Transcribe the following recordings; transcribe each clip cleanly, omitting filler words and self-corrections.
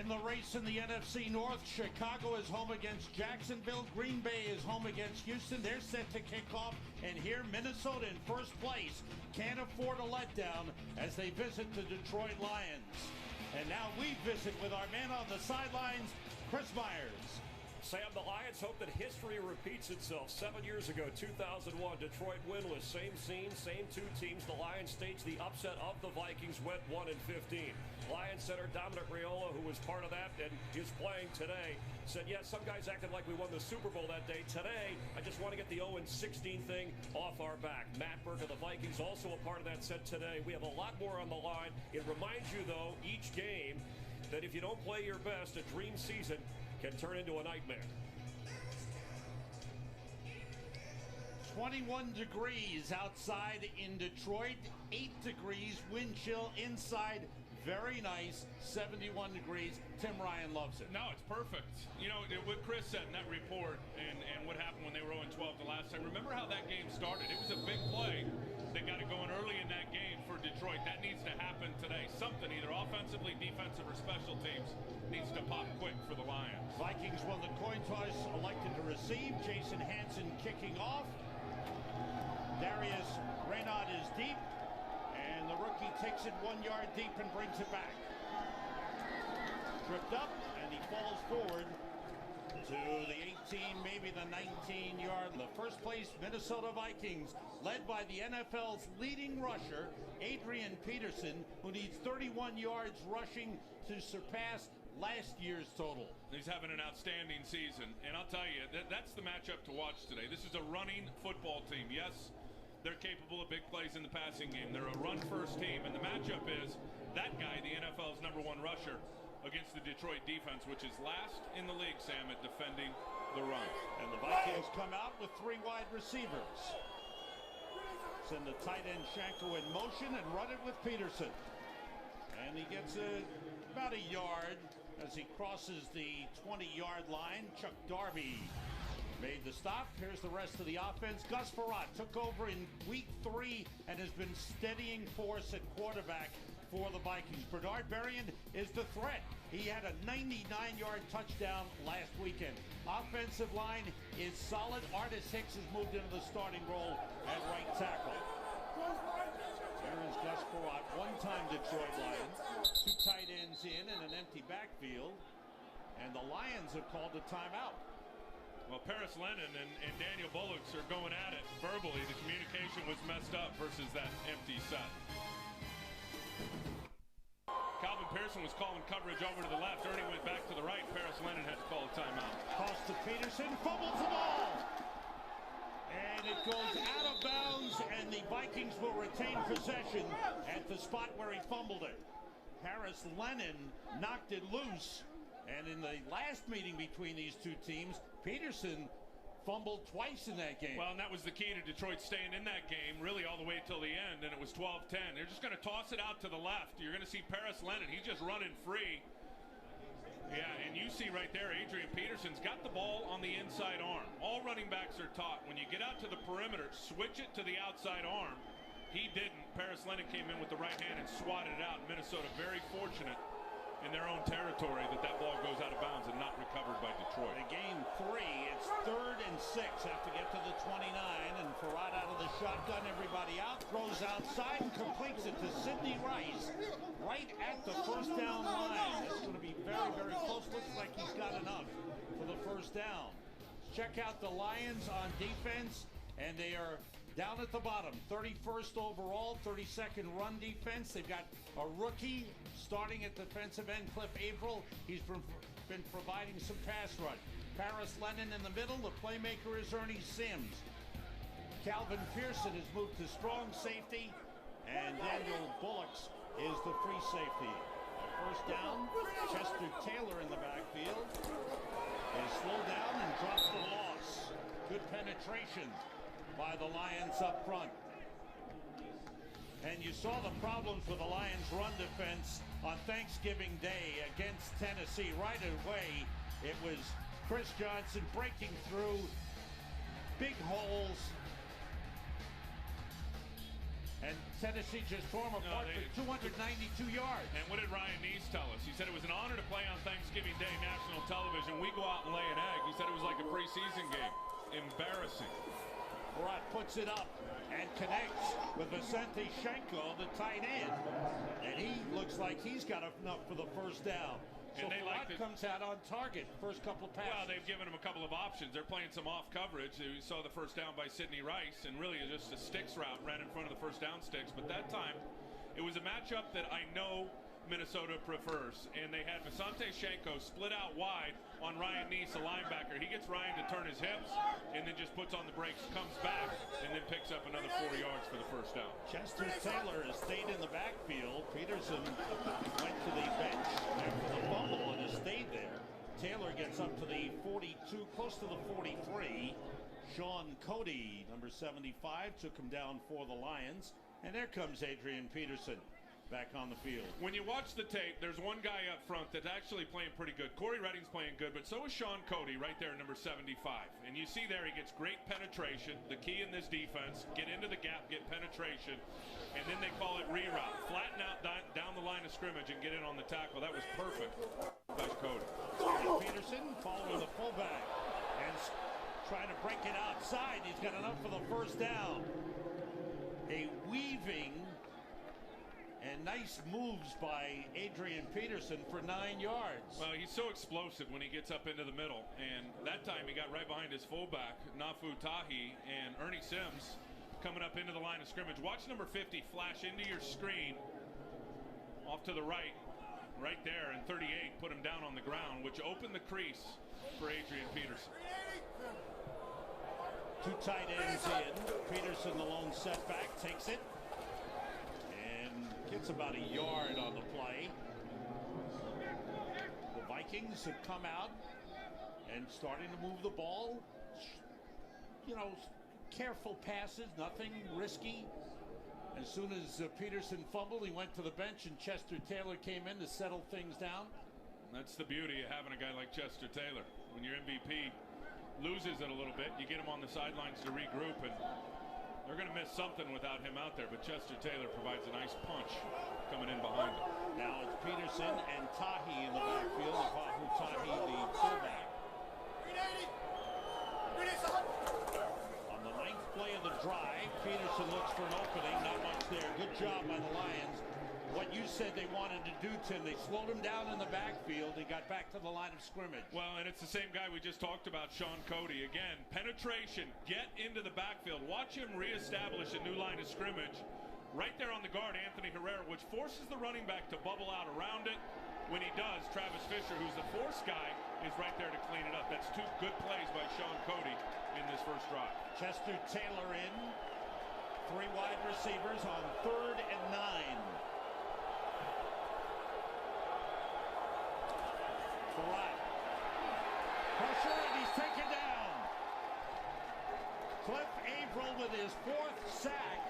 the race in the NFC North. Chicago is home against Jacksonville. Green Bay is home against Houston. They're set to kick off. And here, Minnesota in first place can't afford a letdown as they visit the Detroit Lions. And now we visit with our man on the sidelines, Chris Myers. Sam, the Lions hope that history repeats itself. 7 years ago, 2001, Detroit winless. Same scene, same two teams. The Lions staged the upset of the Vikings, went 1-15. Lions center Dominic Raiola, who was part of that and is playing today, said, yes, some guys acted like we won the Super Bowl that day. Today, I just want to get the 0-16 thing off our back. Matt Burke of the Vikings, also a part of that, said today, we have a lot more on the line. It reminds you, though, each game, that if you don't play your best, a dream season can turn into a nightmare. 21 degrees outside in Detroit, 8 degrees wind chill inside. Very nice, 71 degrees. Tim Ryan loves it. No, it's perfect. You know, what Chris said in that report and what happened when they were 0-12 the last time. Remember how that game started? It was a big play. They got it going early in that game for Detroit. That needs to happen today. Something, either offensively, defensive, or special teams, needs to pop quick for the Lions. Vikings won the coin toss, elected to receive. Jason Hansen kicking off. Darius Reynaud is deep. And the rookie takes it 1 yard deep and brings it back. Tripped up, and he falls forward to the 18, maybe the 19-yard. The first place Minnesota Vikings, led by the NFL's leading rusher, Adrian Peterson, who needs 31 yards rushing to surpass last year's total. He's having an outstanding season, and I'll tell you, that's the matchup to watch today. This is a running football team. Yes, they're capable of big plays in the passing game. They're a run-first team, and the matchup is that guy, the NFL's #1 rusher, against the Detroit defense, which is last in the league, Sam, at defending the run. And the Vikings come out with 3 wide receivers. Send the tight end Shanko in motion and run it with Peterson. And he gets about a yard as he crosses the 20-yard line. Chuck Darby made the stop. Here's the rest of the offense. Gus Frerotte took over in week 3 and has been steadying force at quarterback for the Vikings. Bernard Berrien is the threat. He had a 99-yard touchdown last weekend. Offensive line is solid. Artis Hicks has moved into the starting role at right tackle. There is Gus Frerotte, one-time Detroit Lion. 2 tight ends in and an empty backfield. And the Lions have called a timeout. Well, Paris Lennon and Daniel Bullocks are going at it verbally. The communication was messed up versus that empty set. Calvin Pearson was calling coverage over to the left. Ernie went back to the right. Paris Lennon had to call a timeout. Toss to Peterson, fumbles the ball. And it goes out of bounds, and the Vikings will retain possession at the spot where he fumbled it. Paris Lennon knocked it loose. And in the last meeting between these two teams, Peterson fumbled twice in that game. Well, and that was the key to Detroit staying in that game, really all the way till the end, and it was 12-10. They're just going to toss it out to the left. You're going to see Paris Lennon. He's just running free. Yeah, and you see right there, Adrian Peterson's got the ball on the inside arm. All running backs are taught, when you get out to the perimeter, switch it to the outside arm. He didn't. Paris Lennon came in with the right hand and swatted it out. Minnesota very fortunate in their own territory that ball goes out of bounds and not recovered by Detroit. In game 3, it's 3rd and 6. Have to get to the 29, and Frerotte out of the shotgun, everybody out, throws outside and completes it to Sidney Rice right at the first down line. It's going to be very, very close. Looks like he's got enough for the first down. Check out the Lions on defense, and they are down at the bottom, 31st overall, 32nd run defense. They've got a rookie starting at defensive end, Cliff Averill. He's been providing some pass rush. Paris Lennon in the middle. The playmaker is Ernie Sims. Calvin Pearson has moved to strong safety, and Daniel Bullocks is the free safety. First down, Chester Taylor in the backfield. They slow down and drop the loss. Good penetration by the Lions up front. And you saw the problems with the Lions run defense on Thanksgiving Day against Tennessee. Right away, it was Chris Johnson breaking through big holes. And Tennessee just tore him apart for 292 yards. And what did Ryan Neese tell us? He said it was an honor to play on Thanksgiving Day national television. We go out and lay an egg. He said it was like a preseason game. Embarrassing. Frerotte puts it up and connects with Vicente Shenko, the tight end. And he looks like he's got enough for the first down. So Frerotte comes out on target first couple passes. Well, they've given him a couple of options. They're playing some off coverage. We saw the first down by Sidney Rice, and really just a sticks route ran in front of the first down sticks. But that time, it was a matchup that I know Minnesota prefers. And they had Vicente Shenko split out wide on Ryan Neese, a linebacker. He gets Ryan to turn his hips and then just puts on the brakes, comes back, and then picks up another 4 yards for the first down. Chester Taylor has stayed in the backfield. Peterson went to the bench after the fumble and has stayed there. Taylor gets up to the 42, close to the 43. Sean Cody, number 75, took him down for the Lions. And there comes Adrian Peterson back on the field. When you watch the tape, there's one guy up front that's actually playing pretty good. Corey Redding's playing good, but so is Sean Cody right there, number 75. And you see there he gets great penetration. The key in this defense, get into the gap, get penetration, and then they call it reroute. Flatten out down the line of scrimmage and get in on the tackle. That was perfect by Cody. Peterson following the fullback and trying to break it outside. He's got enough for the first down. A weaving and nice moves by Adrian Peterson for 9 yards. Well, he's so explosive when he gets up into the middle. And that time he got right behind his fullback, Nafu Tahi, and Ernie Sims coming up into the line of scrimmage. Watch number 50 flash into your screen off to the right there, and 38 put him down on the ground, which opened the crease for Adrian Peterson. Two tight ends in. Peterson, the lone setback, takes it. Gets about a yard on the play. The Vikings have come out and starting to move the ball. You know, careful passes, nothing risky. As soon as Peterson fumbled, he went to the bench and Chester Taylor came in to settle things down. That's the beauty of having a guy like Chester Taylor. When your MVP loses it a little bit, you get him on the sidelines to regroup, and they're going to miss something without him out there, but Chester Taylor provides a nice punch coming in behind him. Now it's Peterson and Tahi in the backfield. Nafu Tahi, the fullback. On the 9th play of the drive, Peterson looks for an opening. Not much there. Good job by the Lions. What you said they wanted to do, Tim, they slowed him down in the backfield. He got back to the line of scrimmage. Well, and it's the same guy we just talked about, Sean Cody. Again, penetration, get into the backfield. Watch him reestablish a new line of scrimmage. Right there on the guard, Anthony Herrera, which forces the running back to bubble out around it. When he does, Travis Fisher, who's the force guy, is right there to clean it up. That's two good plays by Sean Cody in this first drive. Chester Taylor in. 3 wide receivers on 3rd and 9. Frerotte. Pressure, and he's taken down. Cliff Averill with his 4th sack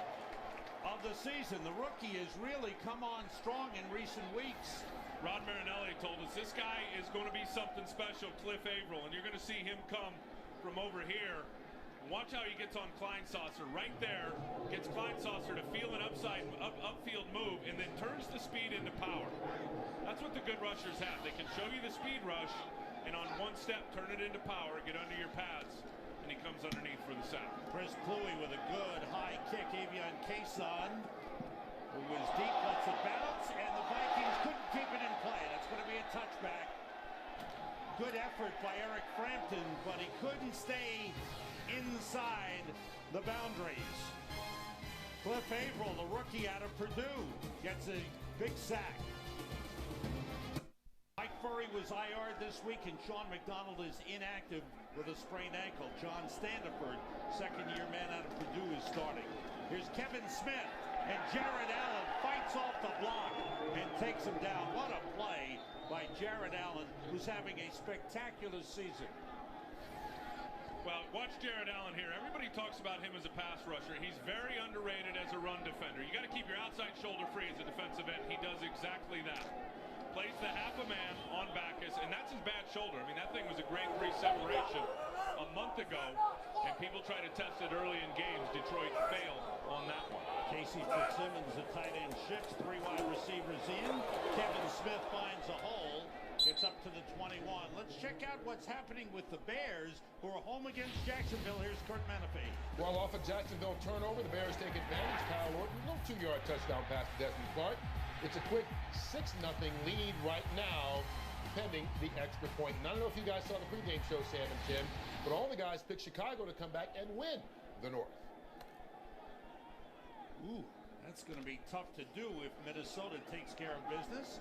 of the season. The rookie has really come on strong in recent weeks. Rod Marinelli told us this guy is going to be something special, Cliff Averill, and you're going to see him come from over here. Watch how he gets on Kleinsasser right there, gets Kleinsasser to feel an upfield move, and then turns the speed into power. That's what the good rushers have. They can show you the speed rush, and on one step, turn it into power, get under your pads, and he comes underneath for the sack. Chris Cluey with a good high kick. Avion Cason, who was deep, lets it bounce, and the Vikings couldn't keep it in play. That's going to be a touchback. Good effort by Eric Frampton, but he couldn't stay inside the boundaries. Cliff Averill, the rookie out of Purdue, gets a big sack. Mike Furry was IR'd this week, and Sean McDonald is inactive with a sprained ankle. John Standiford, second-year man out of Purdue, is starting. Here's Kevin Smith, and Jared Allen fights off the block and takes him down. What a play by Jared Allen, who's having a spectacular season. Well, watch Jared Allen here. Everybody talks about him as a pass rusher. He's very underrated as a run defender. You got to keep your outside shoulder free as a defensive end. He does exactly that. Plays the half a man on Backus, and that's his bad shoulder. I mean, that thing was a grade 3 separation a month ago, and people try to test it early in games. Detroit failed on that one. Casey Fitzsimmons, the tight end, shifts. 3 wide receivers in. Kevin Smith finds a hole. Gets up to the 21. Let's check out what's happening with the Bears, who are home against Jacksonville. Here's Kurt Menefee. Well, off a Jacksonville turnover, the Bears take advantage. Kyle Orton, little 2-yard touchdown pass to Desmond Clark. It's a quick 6-0 lead right now, pending the extra point. And I don't know if you guys saw the pregame show, Sam and Tim, but all the guys picked Chicago to come back and win the North. Ooh, that's going to be tough to do if Minnesota takes care of business.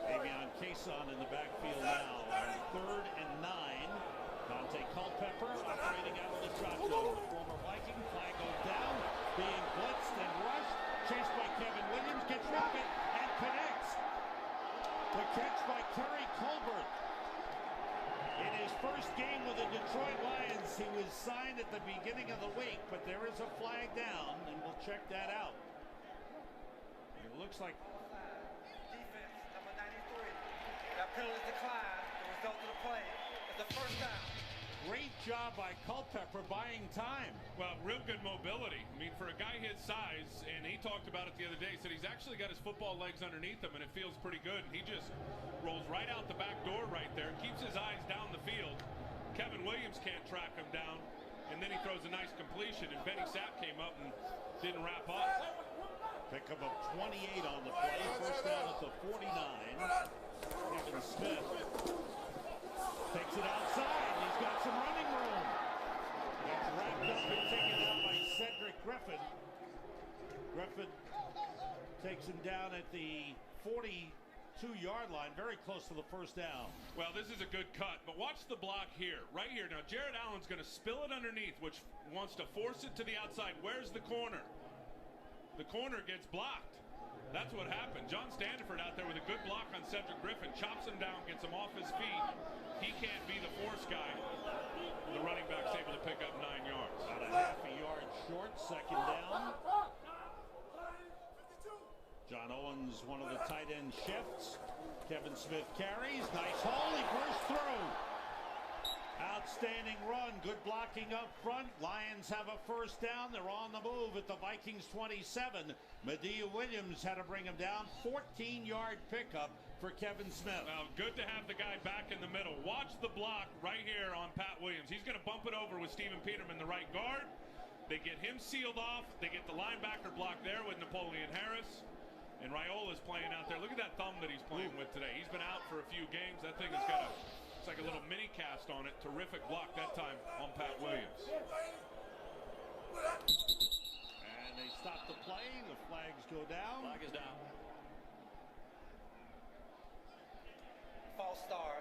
Davion Cason in the backfield now on 3rd and 9. Daunte Culpepper operating out of the shotgun. Former Viking, flag goes down, being blitzed and rushed. Chased by Kevin Williams, gets rid of it and connects. The catch by Kerry Colbert. In his first game with the Detroit Lions, he was signed at the beginning of the week, but there is a flag down, and we'll check that out. It looks like defense, number 93. That penalty decline. The result of the play is the first down. great job by Culpepper buying time. Well, real good mobility. I mean, for a guy his size, and he talked about it the other day, said he's actually got his football legs underneath him, and it feels pretty good. And he just rolls right out the back door right there, keeps his eyes down the field. Kevin Williams can't track him down, and then he throws a nice completion, and Benny Sapp came up and didn't wrap up. Pickup of 28 on the play. First down at the 49. Kevin Smith takes it outside. He's got some running room. Gets wrapped up and taken out by Cedric Griffin. Griffin takes him down at the 42-yard line, very close to the first down. Well, this is a good cut, but watch the block here, right here. Now, Jared Allen's going to spill it underneath, which wants to force it to the outside. Where's the corner? The corner gets blocked. That's what happened. John Standiford out there with a good block on Cedric Griffin, chops him down, gets him off his feet. He can't be the force guy. The running back's able to pick up 9 yards. About a half a yard short, second down. John Owens, one of the tight end shifts. Kevin Smith carries. Nice hole. He bursts through. Outstanding run. Good blocking up front. Lions have a first down. They're on the move at the Vikings 27. Medea Williams had to bring him down. 14-yard pickup for Kevin Smith. Well, good to have the guy back in the middle. Watch the block right here on Pat Williams. He's going to bump it over with Stephen Peterman, the right guard. They get him sealed off. They get the linebacker block there with Napoleon Harris. And Raiola's playing out there. Look at that thumb that he's playing with today. He's been out for a few games. That thing has got a, it's like a little mini cast on it. Terrific block that time on Pat Williams. And they stop the play. The flags go down. Flag is down. False start.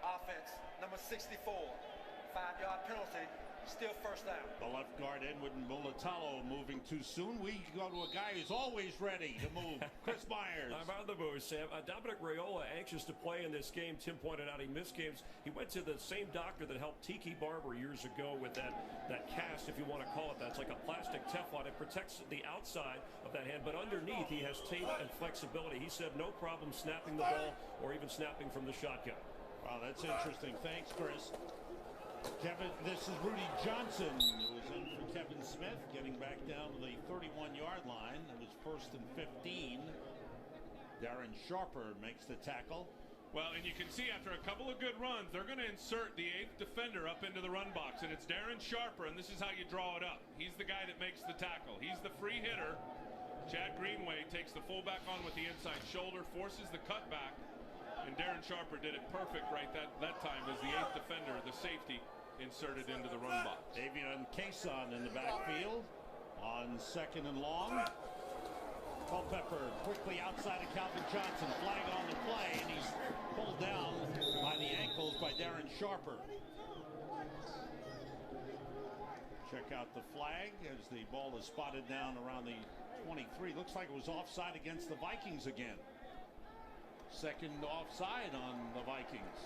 Offense, number 64. 5-yard penalty. Still first down. The left guard, Edwin Mulatalo, moving too soon. We go to a guy who's always ready to move. Chris Myers. I'm on the move, Sam. Dominic Raiola anxious to play in this game. Tim pointed out he missed games. He went to the same doctor that helped Tiki Barber years ago with that cast, if you want to call it that. It's like a plastic Teflon. It protects the outside of that hand, but underneath he has tape and flexibility. He said no problem snapping the ball or even snapping from the shotgun. Wow, that's interesting. Thanks, Chris. Kevin, this is Rudy Johnson, who is in for Kevin Smith, getting back down to the 31-yard line. It was first and 15. Darren Sharper makes the tackle. Well, and you can see after a couple of good runs, they're going to insert the 8th defender up into the run box, and it's Darren Sharper, and this is how you draw it up. He's the guy that makes the tackle. He's the free hitter. Chad Greenway takes the fullback on with the inside shoulder, forces the cutback, and Darren Sharper did it perfect right that time as the 8th defender, the safety, inserted into the run box. Davion Cason in the backfield on second and long. Culpepper quickly outside of Calvin Johnson. Flag on the play, and he's pulled down by the ankles by Darren Sharper. Check out the flag as the ball is spotted down around the 23. Looks like it was offside against the Vikings again. Second offside on the Vikings.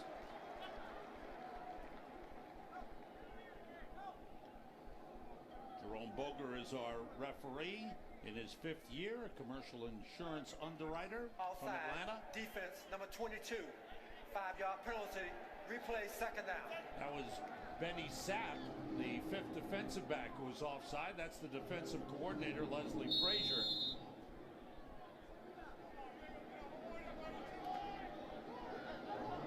Jerome Boger is our referee in his 5th year, a commercial insurance underwriter from Offside. Atlanta. Defense, number 22. 5-yard penalty. Replay, second down. That was Benny Sapp, the 5th defensive back, who was offside. That's the defensive coordinator, Leslie Frazier.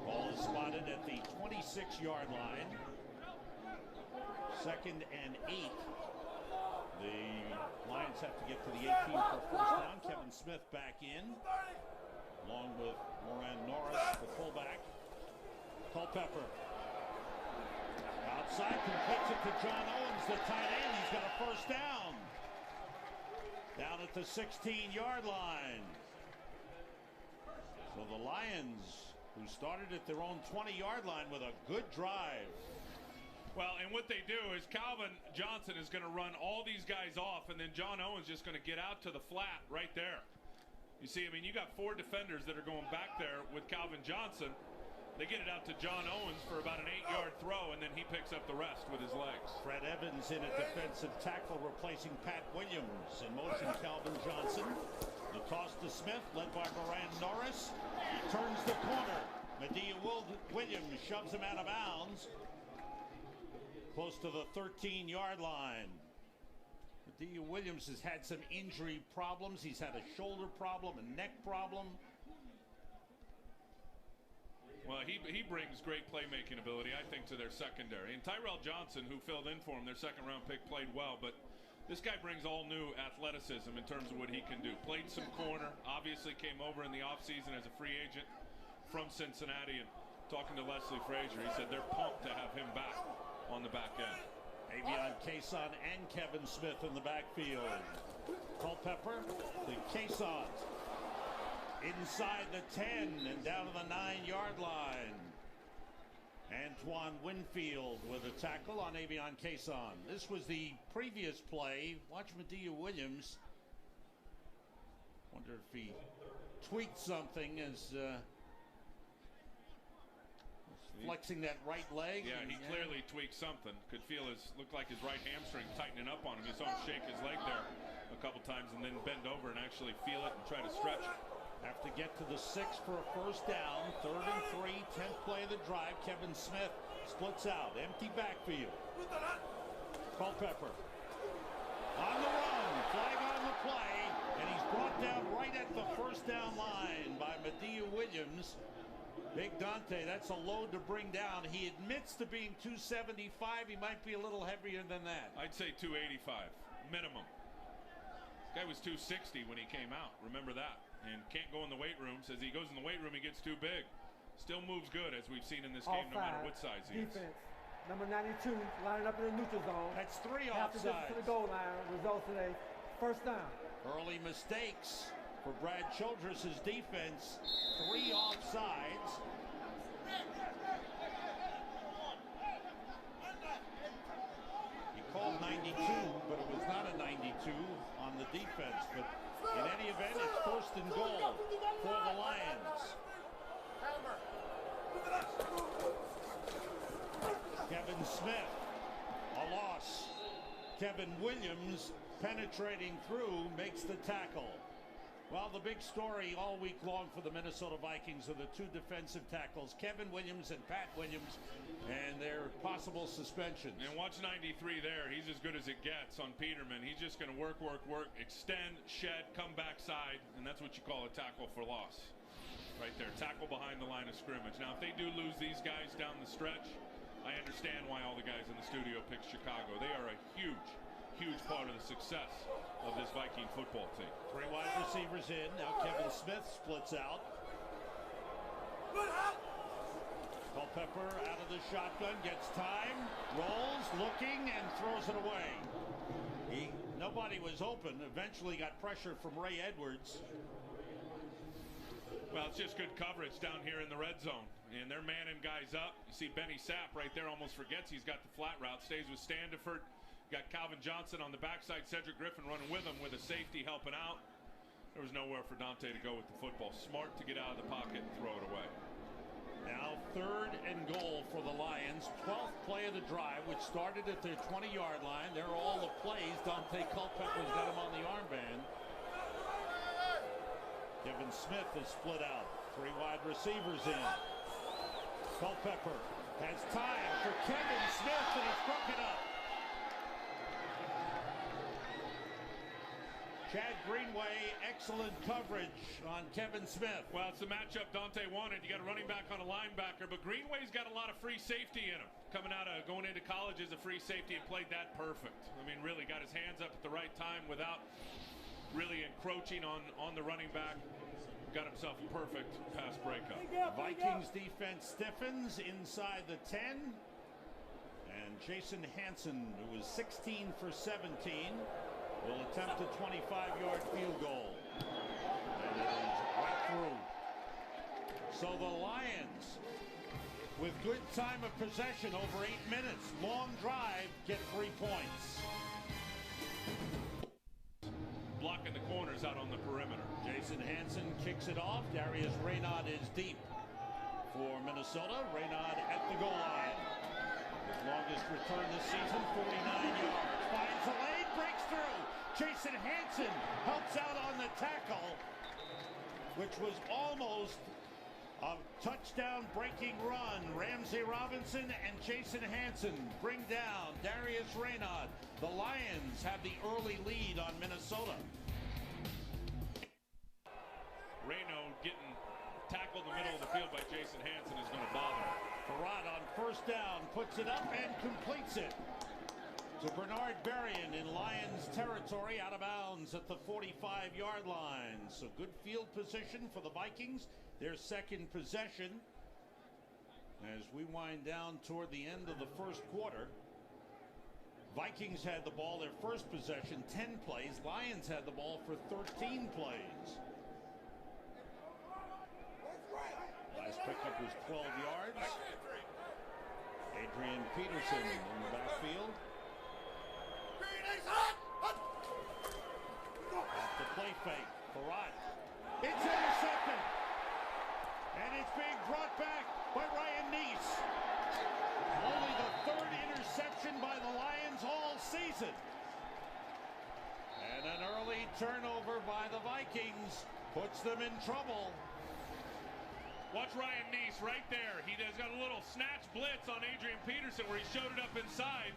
Ball is spotted at the 26-yard line. 2nd and 8. The Lions have to get to the 18 for first down. Kevin Smith back in, along with Moran Norris, the fullback. Culpepper outside, completes it to John Owens, the tight end. He's got a first down. Down at the 16-yard line. So the Lions, who started at their own 20-yard line with a good drive. Well, and what they do is Calvin Johnson is going to run all these guys off, and then John Owens just going to get out to the flat right there. You see, I mean, you got 4 defenders that are going back there with Calvin Johnson. They get it out to John Owens for about an 8-yard throw, and then he picks up the rest with his legs. Fred Evans in at defensive tackle, replacing Pat Williams. In motion, Calvin Johnson. The toss to Smith, led by Moran Norris. Turns the corner. Medea Williams shoves him out of bounds, close to the 13-yard line. Medea Williams has had some injury problems. He's had a shoulder problem, a neck problem. Well, he brings great playmaking ability, I think, to their secondary. And Tyrell Johnson, who filled in for him, their second-round pick, played well. But this guy brings all new athleticism in terms of what he can do. Played some corner, obviously came over in the offseason as a free agent from Cincinnati. And talking to Leslie Frazier, he said they're pumped to have him back on the back end. Avion Cason and Kevin Smith in the backfield. Culpepper, the Casons. Inside the 10 and down to the 9-yard line. Antoine Winfield with a tackle on Avion Cason. This was the previous play. Watch Medea Williams. Wonder if he tweaked something as flexing that right leg. Yeah, he clearly tweaked something. Could feel looked like his right hamstring tightening up on him. You saw him shake his leg there a couple times and then bend over and actually feel it and try to stretch it. Have to get to the 6 for a first down. 3rd and 3, 10th play of the drive. Kevin Smith splits out. Empty backfield. Culpepper on the run. Flag on the play. And he's brought down right at the first down line by Medea Williams. Big Daunte, that's a load to bring down. He admits to being 275. He might be a little heavier than that. I'd say 285 minimum. This guy was 260 when he came out. Remember that. And can't go in the weight room. Says he goes in the weight room, he gets too big. Still moves good, as we've seen in this game, no matter what size he is. Defense, number 92, lining up in the neutral zone. That's 3 After offsides. to the goal line, results in a first down. Early mistakes for Brad Childress' defense. 3 offsides. He called 92, but it was not a 92 on the defense. But in any event, it's 1st and goal for the Lions. Kevin Smith, a loss. Kevin Williams penetrating through, makes the tackle. Well, the big story all week long for the Minnesota Vikings are the 2 defensive tackles, Kevin Williams and Pat Williams, and their possible suspensions. And watch 93 there. He's as good as it gets on Peterman. He's just going to work, extend, shed, come backside, and that's what you call a tackle for loss. Right there, tackle behind the line of scrimmage. Now, if they do lose these guys down the stretch, I understand why all the guys in the studio picked Chicago. They are a huge part of the success of this Viking football team. 3 wide receivers in. Now Kevin Smith splits out. Culpepper out of the shotgun, gets time, rolls, looking, and throws it away. Nobody was open. Eventually got pressure from Ray Edwards. Well, it's just good coverage down here in the red zone. And they're manning guys up. You see Benny Sapp right there, almost forgets he's got the flat route. Stays with Standiford. Got Calvin Johnson on the backside. Cedric Griffin running with him with a safety helping out. There was nowhere for Daunte to go with the football. Smart to get out of the pocket and throw it away. Now 3rd and goal for the Lions. 12th play of the drive, which started at their 20-yard line. There are all the plays. Daunte Culpepper's got him on the armband. Kevin Smith is split out. 3 wide receivers in. Culpepper has time for Kevin Smith, and he's broken up. Chad Greenway, excellent coverage on Kevin Smith. Well, it's the matchup Daunte wanted. You got a running back on a linebacker, but Greenway's got a lot of free safety in him. Going into college as a free safety and played that perfect. I mean, really got his hands up at the right time without really encroaching on the running back. Got himself a perfect pass breakup. Vikings defense stiffens inside the 10. And Jason Hansen, who was 16 for 17, will attempt a 25-yard field goal. And it is right through. So the Lions, with good time of possession, over 8 minutes, long drive, get 3 points. Blocking the corners out on the perimeter. Jason Hansen kicks it off. Darius Raynaud is deep for Minnesota. Raynaud at the goal line. His longest return this season, 49 yards. Finds the lane, breaks through. Jason Hansen helps out on the tackle, which was almost a touchdown breaking run. Ramsey Robinson and Jason Hansen bring down Darius Raynaud. The Lions have the early lead on Minnesota. Raynaud getting tackled in the middle of the field by Jason Hansen is going to bother. Frerotte on first down puts it up and completes it to Bernard Berrien in Lions territory, out of bounds at the 45-yard line. So good field position for the Vikings, their second possession. As we wind down toward the end of the first quarter, Vikings had the ball their first possession, 10 plays. Lions had the ball for 13 plays. Last pickup was 12 yards. Adrian Peterson in the backfield. Off the play fake, Frerotte. It's intercepted. And it's being brought back by Ryan Neese. Only the third interception by the Lions all season. And an early turnover by the Vikings puts them in trouble. Watch Ryan Neese right there. He has got a little snatch blitz on Adrian Peterson where he showed it up inside,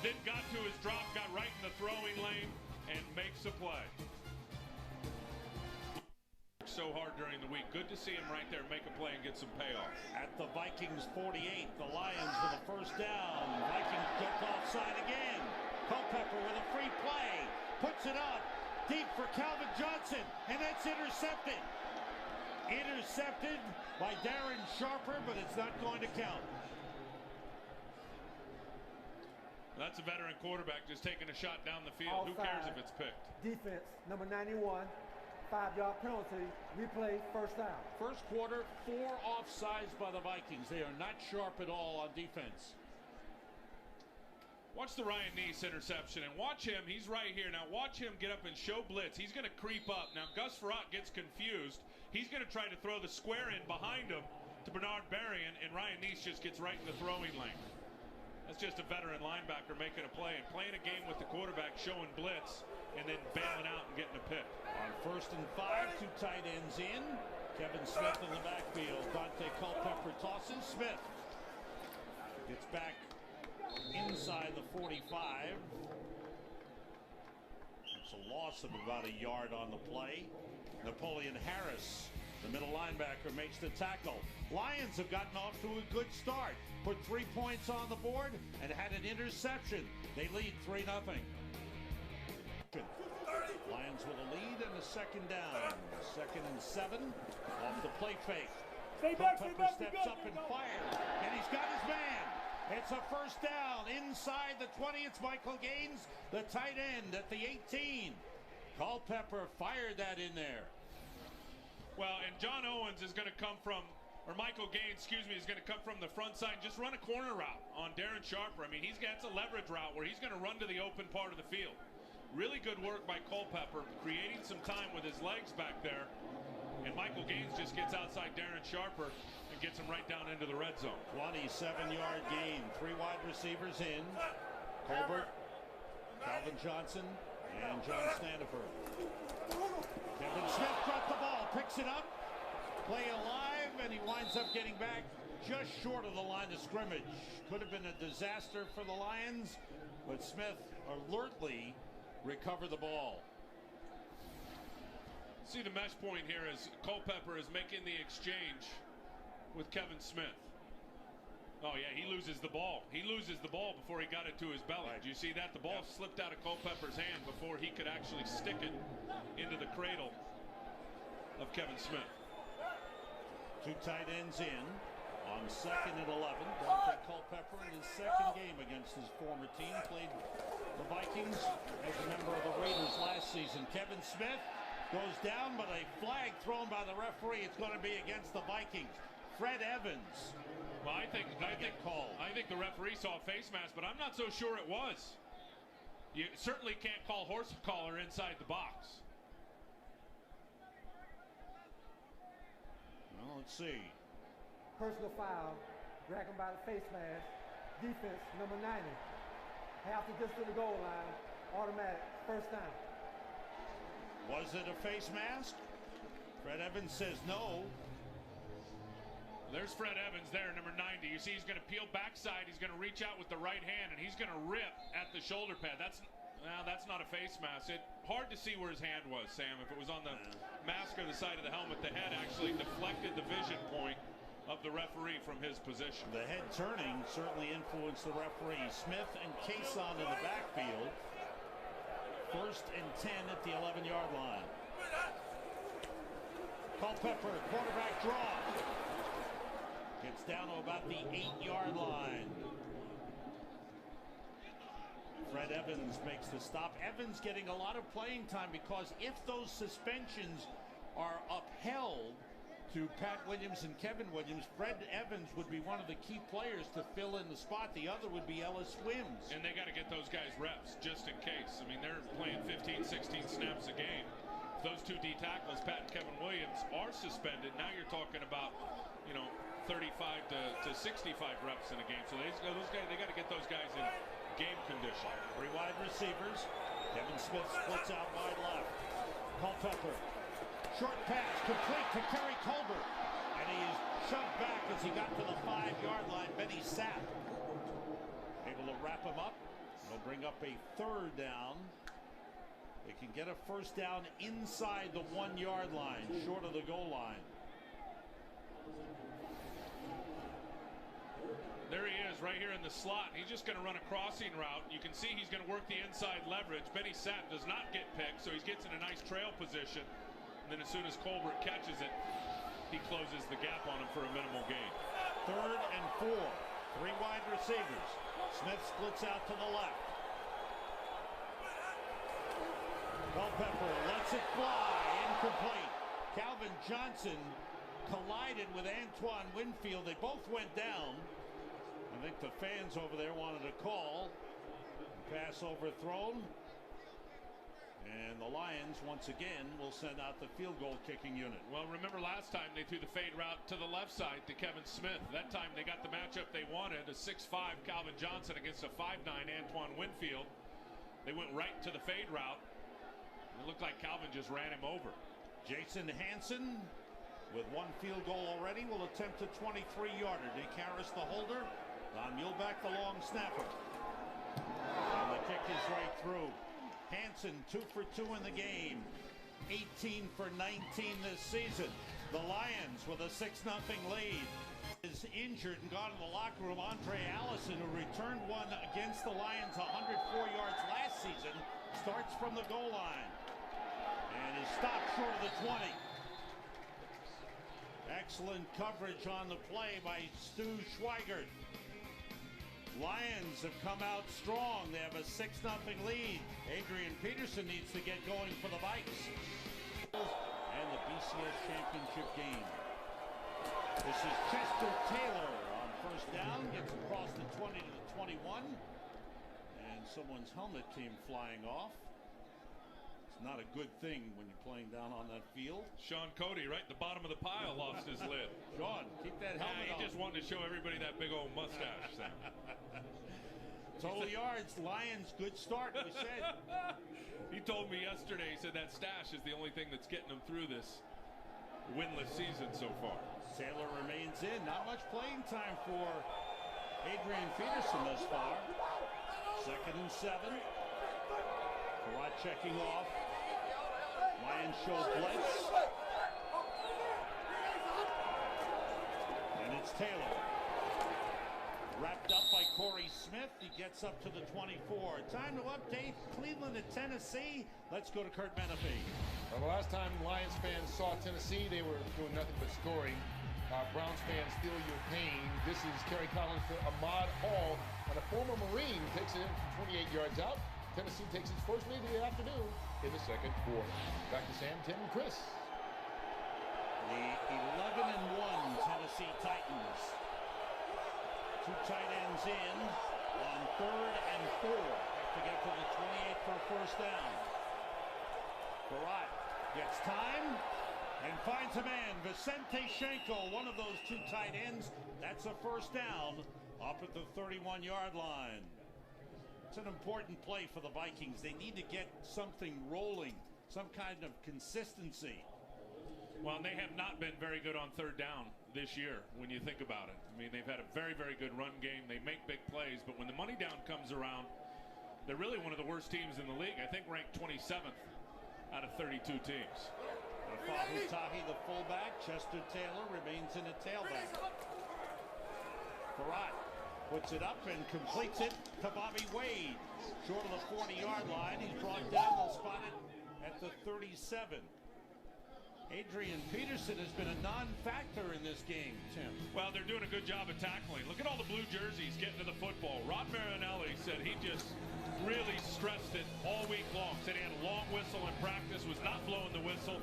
then got to his drop, got right in the throwing lane, and makes a play. So hard during the week. Good to see him right there make a play and get some payoff. At the Vikings 48, the Lions with a first down. Vikings jumped offside again. Culpepper with a free play. Puts it up deep for Calvin Johnson, and that's intercepted. Intercepted by Darren Sharper, but it's not going to count. That's a veteran quarterback just taking a shot down the field. Who cares if it's picked? Defense, number 91. 5-yard penalty, replay, first down. First quarter, 4 offsides by the Vikings. They are not sharp at all on defense. Watch the Ryan Neese interception, and watch him. He's right here. Now watch him get up and show blitz. He's going to creep up. Now Gus Frerotte gets confused. He's going to try to throw the square in behind him to Bernard Berrien, and Ryan Neese just gets right in the throwing lane. That's just a veteran linebacker making a play and playing a game with the quarterback, showing blitz, and then bailing out and getting a pick. On 1st and 5, 2 tight ends in. Kevin Smith in the backfield. Daunte Culpepper tosses. Smith gets back inside the 45. It's a loss of about a yard on the play. Napoleon Harris, the middle linebacker, makes the tackle. Lions have gotten off to a good start. Put 3 points on the board and had an interception. They lead 3-0. Lions with a lead and a second down. 2nd and 7 off the play fake. Culpepper steps up and fires, and he's got his man. It's a first down inside the 20. It's Michael Gaines, the tight end at the 18. Culpepper fired that in there. Well, and John Owens is going to come from, or Michael Gaines, excuse me, is going to come from the front side. Just run a corner route on Darren Sharper. I mean, that's a leverage route where he's going to run to the open part of the field. Really good work by Culpepper, creating some time with his legs back there. And Michael Gaines just gets outside Darren Sharper and gets him right down into the red zone. 27-yard gain. 3 wide receivers in. Colbert, Calvin Johnson, and John Standiford. Kevin Smith dropped the ball, picks it up, play alive, and he winds up getting back just short of the line of scrimmage. Could have been a disaster for the Lions, but Smith alertly recovered the ball. See the mesh point here is Culpepper is making the exchange with Kevin Smith. Oh yeah, he loses the ball. He loses the ball before he got it to his belly. Right. Do you see that? The ball slipped out of Culpepper's hand before he could actually stick it into the cradle of Kevin Smith. Two tight ends in on 2nd and 11. Daunte Culpepper in his second game against his former team. Played the Vikings as a member of the Raiders last season. Kevin Smith goes down, but a flag thrown by the referee. It's going to be against the Vikings. Fred Evans. Well, I think the referee saw a face mask, but I'm not so sure it was. You certainly can't call horse collar inside the box. Well, let's see. Personal foul, drag him by the face mask, defense, number 90. Half the distance to the goal line, automatic, first down. Was it a face mask? Fred Evans says no. There's Fred Evans there, number 90. You see he's going to peel backside. He's going to reach out with the right hand, and he's going to rip at the shoulder pad. That's not a face mask. It's hard to see where his hand was, Sam. If it was on the mask or the side of the helmet, the head actually deflected the vision point of the referee from his position. The head turning certainly influenced the referee. Smith and Cason in the backfield. 1st and 10 at the 11-yard line. Culpepper, quarterback draw. Gets down to about the 8-yard line. Fred Evans makes the stop. Evans getting a lot of playing time because if those suspensions are upheld to Pat Williams and Kevin Williams, Fred Evans would be one of the key players to fill in the spot. The other would be Ellis Wims. And they got to get those guys reps just in case. I mean, they're playing 15, 16 snaps a game. If those two D tackles, Pat and Kevin Williams, are suspended, now you're talking about, 35 to 65 reps in a game. So they got to get those guys in game condition. 3 wide receivers. Kevin Smith splits out wide left. Culpepper. Short pass complete to Kerry Colbert. And he is shoved back as he got to the 5-yard line. Benny Sapp able to wrap him up. They'll bring up a 3rd down. They can get a 1st down inside the 1-yard line, short of the goal line. There he is, right here in the slot. He's just going to run a crossing route. You can see he's going to work the inside leverage. Benny Sapp does not get picked, so he gets in a nice trail position. And then as soon as Colbert catches it, he closes the gap on him for a minimal gain. 3rd and 4. 3 wide receivers. Smith splits out to the left. Culpepper lets it fly. Incomplete. Calvin Johnson collided with Antoine Winfield. They both went down. I think the fans over there wanted a call. Pass overthrown. And the Lions, once again, will send out the field goal kicking unit. Well, remember last time they threw the fade route to the left side to Kevin Smith. That time they got the matchup they wanted, a 6'5 Calvin Johnson against a 5'9 Antoine Winfield. They went right to the fade route. It looked like Calvin just ran him over. Jason Hansen, with 1 field goal already, will attempt a 23-yarder. Dick Harris, the holder. Don Muhlbach, the long snapper. And the kick is right through. Hansen 2 for 2 in the game. 18 for 19 this season. The Lions with a 6-0 lead. Is injured and gone to the locker room. Andre Allison, who returned one against the Lions 104 yards last season, starts from the goal line. And is stopped short of the 20. Excellent coverage on the play by Stu Schweigert. Lions have come out strong. They have a 6-0 lead. Adrian Peterson needs to get going for the Vikes. And the BCS championship game. This is Chester Taylor on 1st down. Gets across the 20 to the 21. And someone's helmet came flying off. It's not a good thing when you're playing down on that field. Sean Cody, right at the bottom of the pile, lost his lid. Sean, keep that helmet on. He just wanted to show everybody that big old mustache. Total yards, Lions, good start, we said. He told me yesterday, he said that stash is the only thing that's getting them through this winless season so far. Taylor remains in. Not much playing time for Adrian Peterson thus far. 2nd and 7. Frerotte checking off. Lions show blitz. And it's Taylor. Wrapped up by Corey Smith. He gets up to the 24. Time to update Cleveland at Tennessee. Let's go to Kurt Menefee. Well, the last time Lions fans saw Tennessee, they were doing nothing but scoring. Browns fans feel your pain. This is Kerry Collins to Ahmad Hall, and a former Marine takes it in from 28 yards out. Tennessee takes its first lead of the afternoon in the 2nd quarter. Back to Sam, Tim, and Chris. The 11-1 Tennessee Titans. 2 tight ends in on 3rd and 4 to get to the 28 for a first down. Frerotte gets time and finds a man. Vicente Shenko, one of those 2 tight ends. That's a first down up at the 31-yard line. It's an important play for the Vikings. They need to get something rolling, some kind of consistency. Well, they have not been very good on 3rd down this year when you think about it. I mean, they've had a very, very good run game. They make big plays, but when the money down comes around, they're really one of the worst teams in the league. I think ranked 27th out of 32 teams. Tahi, the fullback. Chester Taylor remains in a tailback. Frerotte puts it up and completes it to Bobby Wade. Short of the 40-yard line. He's brought down. They'll spot it at the 37. Adrian Peterson has been a non-factor in this game, Tim. Well, they're doing a good job of tackling. Look at all the blue jerseys getting to the football. Rod Marinelli said he just really stressed it all week long. Said he had a long whistle in practice, was not blowing the whistle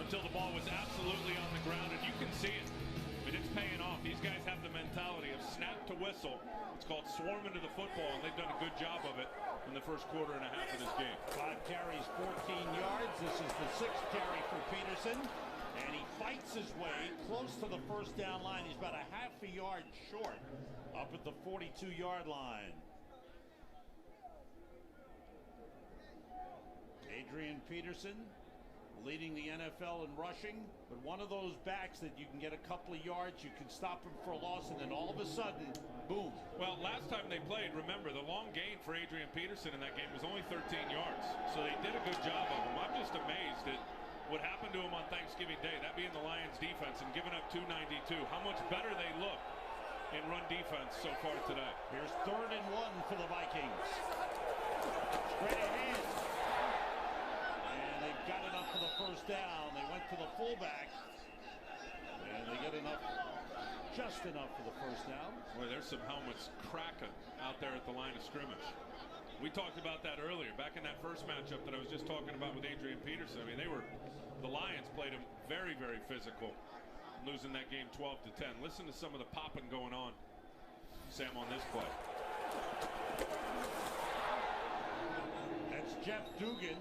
until the ball was absolutely on the ground, and you can see it. I mean, it's paying off. These guys have the mentality of snap to whistle. It's called swarming to the football, and they've done a good job of it in the first quarter and a half of this game. 5 carries, 14 yards. This is the 6th carry for Peterson, and he fights his way close to the first down line. He's about a half a yard short up at the 42-yard line. Adrian Peterson leading the NFL in rushing, but one of those backs that you can get a couple of yards, you can stop him for a loss, and then all of a sudden, boom. Well, last time they played, remember, the long gain for Adrian Peterson in that game was only 13 yards. So they did a good job of him. I'm just amazed at what happened to him on Thanksgiving Day, that being the Lions defense and giving up 292. How much better they look in run defense so far today. Here's 3rd and 1 for the Vikings. Straight ahead. Got it up for the first down. They went to the fullback, and they get enough, just enough for the first down. Boy, there's some helmets cracking out there at the line of scrimmage. We talked about that earlier, back in that first matchup that I was just talking about with Adrian Peterson. I mean, the Lions played him very, very physical, losing that game 12-10. Listen to some of the popping going on, Sam, on this play. That's Jeff Dugan,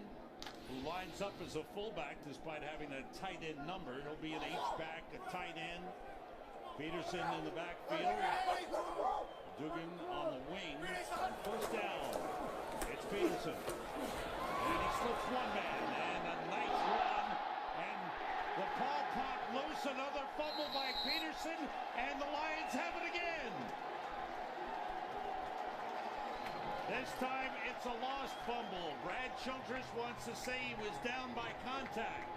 who lines up as a fullback despite having a tight end number. He'll be an H-back, a tight end. Peterson in the backfield. Dugan on the wing. First down. It's Peterson. And he slips one man. And a nice run. And the ball popped loose. Another fumble by Peterson. And the Lions have it again. This time it's a lost fumble. Brad Childress wants to say he was down by contact.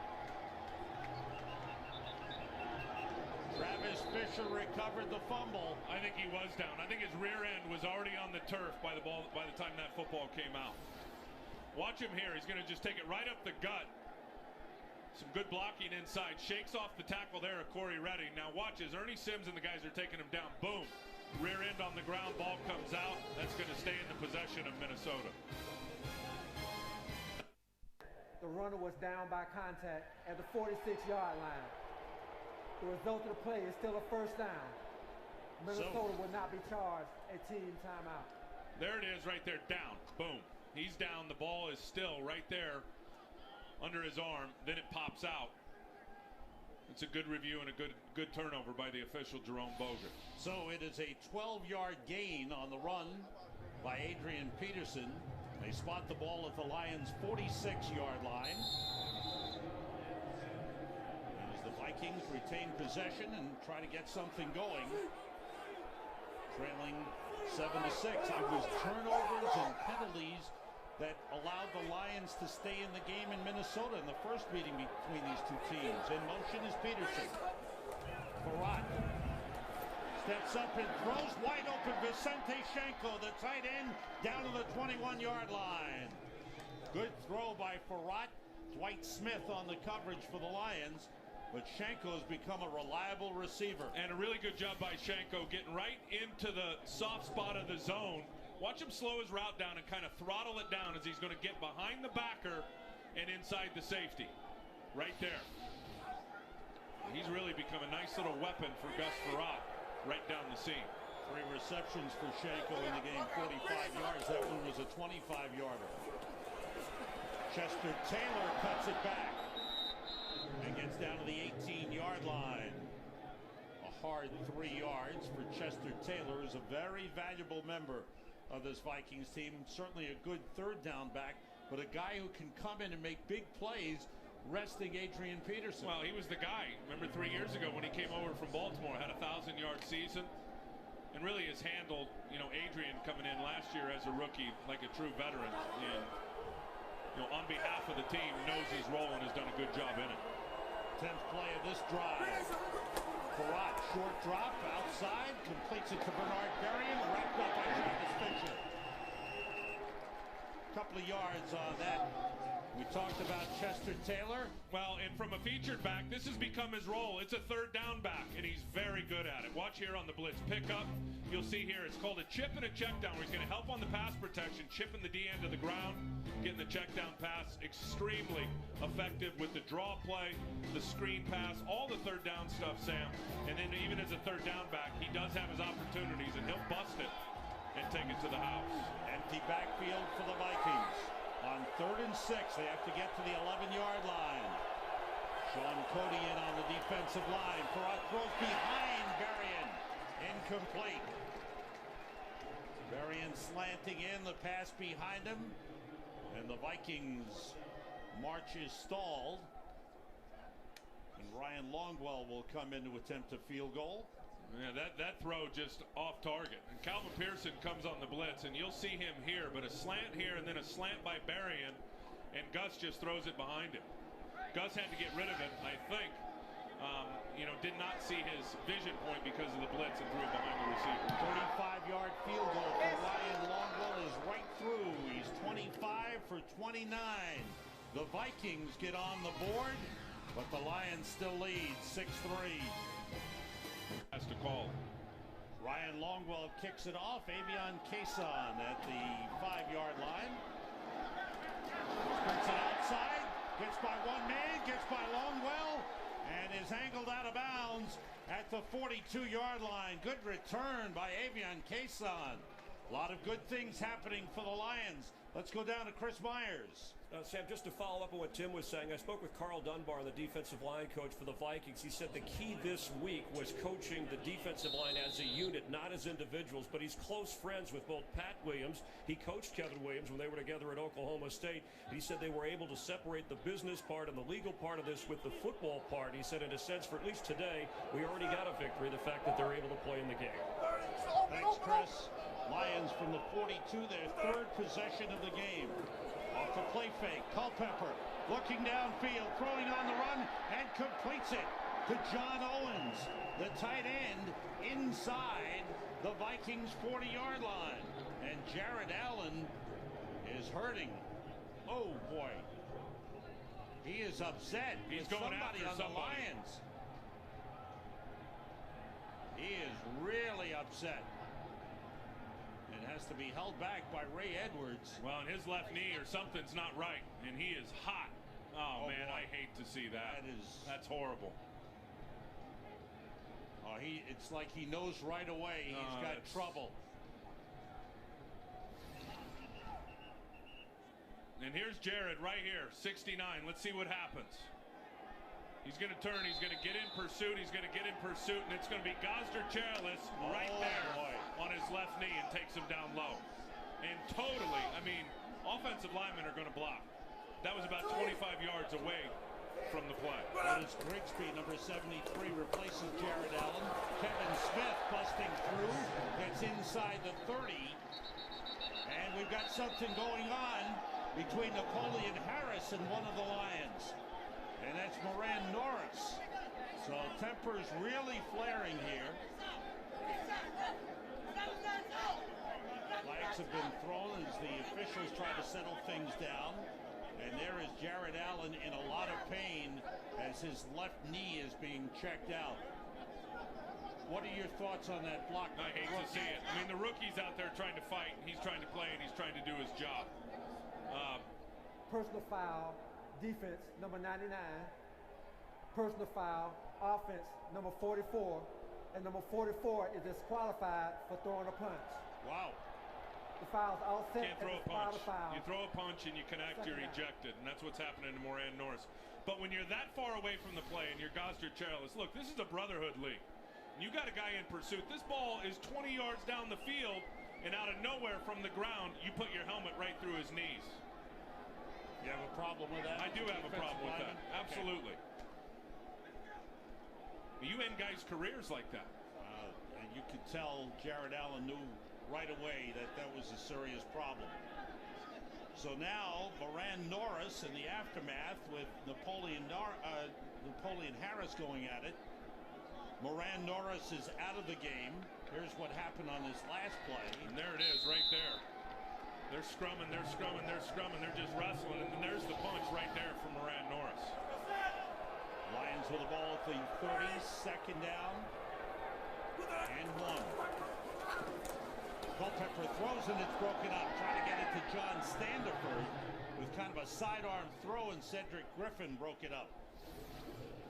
Travis Fisher recovered the fumble. I think he was down. I think his rear end was already on the turf by the time that football came out. Watch him here. He's going to just take it right up the gut. Some good blocking inside. Shakes off the tackle there of Corey Redding. Now watch as Ernie Sims and the guys are taking him down. Boom. Rear end on the ground, ball comes out. That's going to stay in the possession of Minnesota. The runner was down by contact at the 46-yard line. The result of the play is still a first down. Minnesota will not be charged a team timeout. There it is right there, down. Boom. He's down. The ball is still right there under his arm. Then it pops out. It's a good review and a good turnover by the official, Jerome Boger. So it is a 12-yard gain on the run by Adrian Peterson. They spot the ball at the Lions' 46-yard line. As the Vikings Vikings retain possession and try to get something going. Trailing 7-6. It was turnovers and penalties that allowed the Lions to stay in the game in Minnesota in the first meeting between these two teams. In motion is Peterson. Frerotte steps up and throws wide open. Vicente Shenko, the tight end, down to the 21-yard line. Good throw by Frerotte. Dwight Smith on the coverage for the Lions, but Shenko's become a reliable receiver. And a really good job by Shenko getting right into the soft spot of the zone. Watch him slow his route down and kind of throttle it down as he's going to get behind the backer and inside the safety. Right there. He's really become a nice little weapon for Gus Frerotte right down the seam. 3 receptions for Shenko in the game, 45 yards. That one was a 25-yarder. Chester Taylor cuts it back and gets down to the 18-yard line. A hard 3 yards for Chester Taylor, who's a very valuable member of this Vikings team. Certainly a good third down back, but a guy who can come in and make big plays, resting Adrian Peterson. Well, he was the guy. Remember 3 years ago when he came over from Baltimore, had a 1,000-yard season, and really has handled, Adrian coming in last year as a rookie like a true veteran. And on behalf of the team, knows his role and has done a good job in it. 10th play of this drive. Frerotte, short drop, outside, completes it to Bernard Berrien, wrapped up by Travis Fisher. Couple of yards on that. We talked about Chester Taylor. Well, and from a featured back, this has become his role. It's a third down back, and he's very good at it. Watch here on the blitz pickup. You'll see here, it's called a chip and a check down, where he's going to help on the pass protection, chipping the D end of the ground, getting the check down pass. Extremely effective with the draw play, the screen pass, all the third down stuff, Sam. And then even as a third down back, he does have his opportunities, and he'll bust it and take it to the house. Empty backfield for the Vikings. On 3rd and 6, they have to get to the 11-yard line. Sean Cody in on the defensive line. Frerotte throws behind Berrien. Incomplete. Berrien slanting in, the pass behind him. And the Vikings march is stalled. And Ryan Longwell will come in to attempt a field goal. Yeah, that throw just off target. And Calvin Pearson comes on the blitz, and you'll see him here, but a slant here and then a slant by Berrien, and Gus just throws it behind him. Gus had to get rid of it, I think. Did not see his vision point because of the blitz and threw it behind the receiver. 35-yard field goal for Ryan Longwell is right through. He's 25 for 29. The Vikings get on the board, but the Lions still lead 6-3. Has to call. Ryan Longwell kicks it off. Avion Cason at the 5-yard line. Sprints it outside. Gets by one man. Gets by Longwell. And is angled out of bounds at the 42-yard line. Good return by Avion Cason. A lot of good things happening for the Lions. Let's go down to Chris Myers. Sam, just to follow up on what Tim was saying, I spoke with Carl Dunbar, the defensive line coach for the Vikings. He said the key this week was coaching the defensive line as a unit, not as individuals, but he's close friends with both Pat Williams. He coached Kevin Williams when they were together at Oklahoma State. He said they were able to separate the business part and the legal part of this with the football part. He said, in a sense, for at least today, we already got a victory, the fact that they're able to play in the game. Thanks, Chris. Lions from the 42, their 3rd possession of the game. Off the play fake, Culpepper looking downfield, throwing on the run, and completes it to John Owens, the tight end, inside the Vikings 40-yard line. And Jared Allen is hurting. Oh, boy. He is upset. He's going somebody after on somebody. The Lions. He is really upset. Has to be held back by Ray Edwards. Well, in his left knee or something's not right, and he is hot. Oh man, boy. I hate to see that. That's horrible. Oh, it's like he knows right away he's got trouble. And here's Jared right here, 69. Let's see what happens. He's going to turn. He's going to get in pursuit. He's going to get in pursuit, and it's going to be Gosder Cherilus right there on his left knee and takes him down low. And totally, offensive linemen are going to block. That was about 25 yards away from the play. Otis Grigsby, number 73, replaces Jared Allen. Kevin Smith busting through, gets inside the 30. And we've got something going on between Napoleon Harris and one of the Lions. And that's Moran Norris. So temper's really flaring here. Flags have been thrown as the officials try to settle things down. And there is Jared Allen in a lot of pain as his left knee is being checked out. What are your thoughts on that block? I hate to see it. I mean, the rookie's out there trying to fight. He's trying to play, and he's trying to do his job. Personal foul, defense, number 99. Personal foul, offense, number 44. And number 44 is disqualified for throwing a punch. Wow. The foul's all set. Can't throw a punch. You throw a punch and you connect, you're ejected, and that's what's happening to Moran Norris. But when you're that far away from the play and you're Gosder Charles, look, this is a brotherhood league. You got a guy in pursuit. This ball is 20 yards down the field, and out of nowhere from the ground, you put your helmet right through his knees. You have a problem with that? I do have a problem with that. Absolutely. Okay. You end guys' careers like that. And you could tell Jared Allen knew right away that that was a serious problem. So now Moran Norris in the aftermath with Napoleon Harris going at it. Moran Norris is out of the game. Here's what happened on this last play. And there it is right there. They're scrumming, they're scrumming, they're scrumming. They're just wrestling. And then there's the punch right there from Moran Norris. Lions with the ball at the 30, second down and 1. Culpepper throws and it's broken up. Trying to get it to John Standiford with kind of a sidearm throw, and Cedric Griffin broke it up.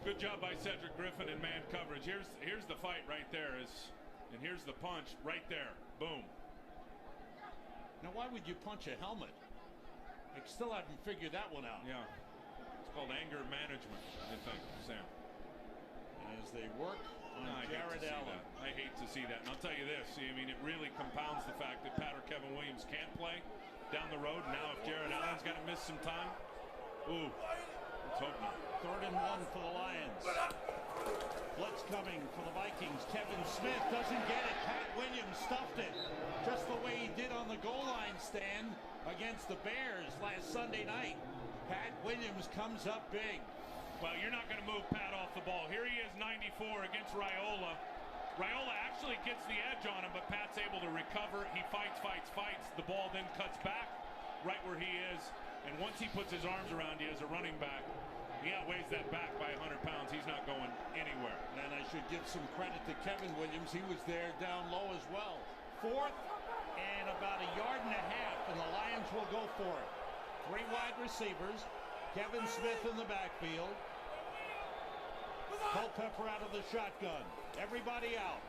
Good job by Cedric Griffin in man coverage. Here's the fight right there, and here's the punch right there. Boom. Now, why would you punch a helmet? I still haven't figured that one out. Yeah. It's called anger management, I think, Sam. And as they work on Jared Allen. I hate to see that. And I'll tell you this, I mean, it really compounds the fact that Pat or Kevin Williams can't play down the road. Now if Jared Allen's got to miss some time, ooh, let's hope not. 3rd and 1 for the Lions. Blitz coming for the Vikings. Kevin Smith doesn't get it. Pat Williams stuffed it just the way he did on the goal line stand against the Bears last Sunday night. Pat Williams comes up big. Well, you're not going to move Pat off the ball. Here he is, 94 against Raiola. Raiola actually gets the edge on him, but Pat's able to recover. He fights. The ball then cuts back right where he is. And once he puts his arms around you as a running back, he outweighs that back by 100 pounds. He's not going anywhere. And I should give some credit to Kevin Williams. He was there down low as well. 4th and about 1.5 yards, and the Lions will go for it. 3 wide receivers. Kevin Smith in the backfield. Culpepper out of the shotgun. Everybody out.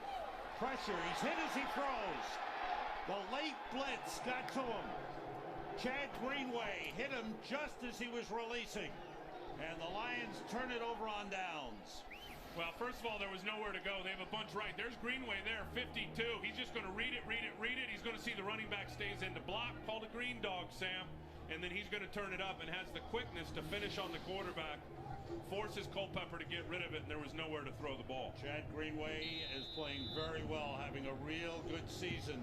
Pressure. He's hit as he throws. The late blitz got to him. Chad Greenway hit him just as he was releasing. And the Lions turn it over on downs. Well, first of all, there was nowhere to go. They have a bunch right. There's Greenway there, 52. He's just going to read it. He's going to see the running back stays in the block. Called a green dog, Sam. And then he's going to turn it up and has the quickness to finish on the quarterback. Forces Culpepper to get rid of it, and there was nowhere to throw the ball. Chad Greenway is playing very well, having a real good season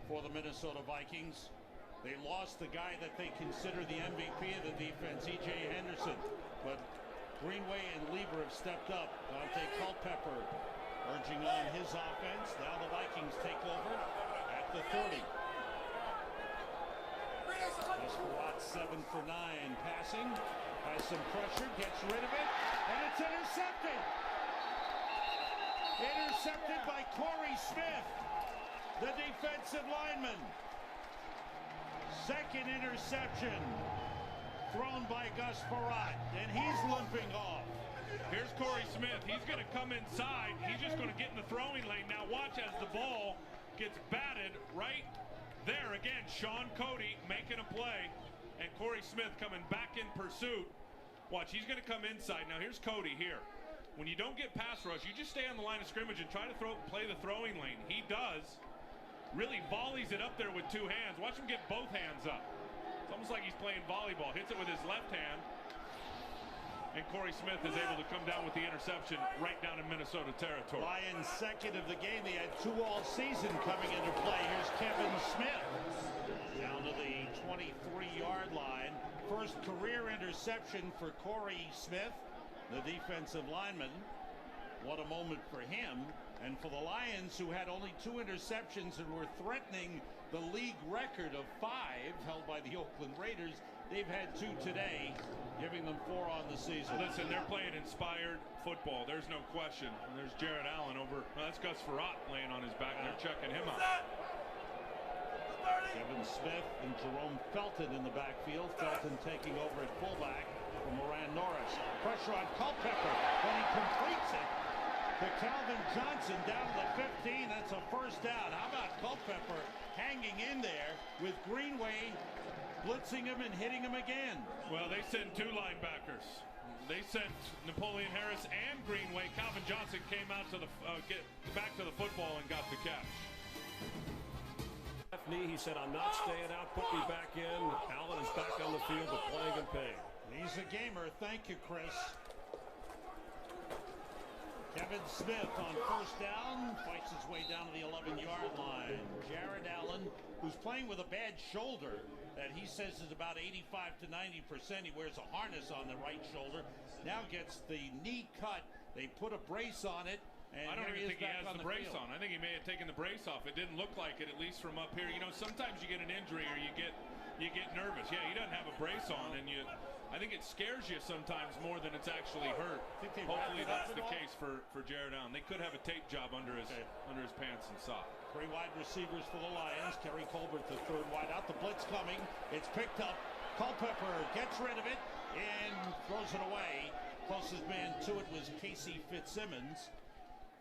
for the Minnesota Vikings. They lost the guy that they consider the MVP of the defense, E.J. Henderson. But Greenway and Lieber have stepped up. Daunte Culpepper urging on his offense. Now the Vikings take over at the 30. Frerotte 7 for 9 passing. Has some pressure, gets rid of it, and it's intercepted. Intercepted by Corey Smith, the defensive lineman. Second interception thrown by Gus Frerotte, and he's limping off. Here's Corey Smith. He's going to come inside. He's just going to get in the throwing lane. Now watch as the ball gets batted right there. Again, Sean Cody making a play. And Corey Smith coming back in pursuit. Watch, he's going to come inside. Now here's Cody here. When you don't get pass rush, you just stay on the line of scrimmage and try to play the throwing lane. He does. Really volleys it up there with 2 hands. Watch him get both hands up. It's almost like he's playing volleyball. Hits it with his left hand. And Corey Smith is able to come down with the interception right down in Minnesota territory. Lions second of the game. They had 2 all season coming into play. Here's Kevin Smith down to the 23-yard line. First career interception for Corey Smith, the defensive lineman. What a moment for him. And for the Lions, who had only 2 interceptions and were threatening the league record of 5 held by the Oakland Raiders, they've had 2 today, giving them 4 on the season. Listen, they're playing inspired football. There's no question. And there's Jared Allen over. Well, that's Gus Frerotte laying on his back. They're checking him out. Kevin Smith and Jerome Felton in the backfield. Felton taking over at fullback for Moran Norris. Pressure on Culpepper, but he completes it to Calvin Johnson down to the 15. That's a first down. How about Culpepper hanging in there with Greenway blitzing him and hitting him again? Well, they sent 2 linebackers. They sent Napoleon Harris and Greenway. Calvin Johnson came out to the get back to the football and got the catch. Left knee, he said, "I'm not staying out. Put me back in." Allen is back on the field, but playing in pain. He's a gamer. Thank you, Chris. Kevin Smith on first down fights his way down to the 11-yard line. Jared Allen, who's playing with a bad shoulder that he says is about 85 to 90%. He wears a harness on the right shoulder. Now gets the knee cut. They put a brace on it. And I don't even think he has the brace field. on. I think he may have taken the brace off. It didn't look like it, at least from up here. You know, sometimes you get an injury or you get nervous. Yeah, he doesn't have a brace on, and I think it scares you sometimes more than it's actually hurt. Hopefully that's the case for Jared Allen. They could have a tape job under his pants and sock. 3 wide receivers for the Lions. Kerry Colbert, the 3rd wide out. The blitz coming. It's picked up. Culpepper gets rid of it and throws it away. Closest man to it was Casey Fitzsimmons.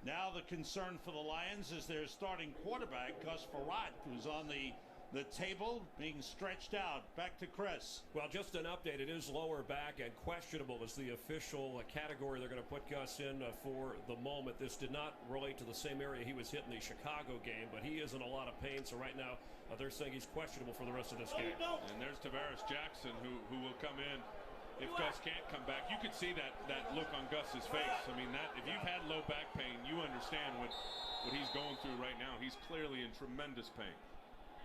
Now the concern for the Lions is their starting quarterback, Gus Frerotte, who's on the table being stretched out. Back to Chris. Well, just an update. It is lower back and questionable is the official category they're going to put Gus in for the moment. This did not relate to the same area he was hit in the Chicago game, but he is in a lot of pain. So right now they're saying he's questionable for the rest of this game. And there's Tavares Jackson who will come in if Gus can't come back. You could see that look on Gus's face. I mean, that if you've had low back pain, you understand what he's going through right now. He's clearly in tremendous pain.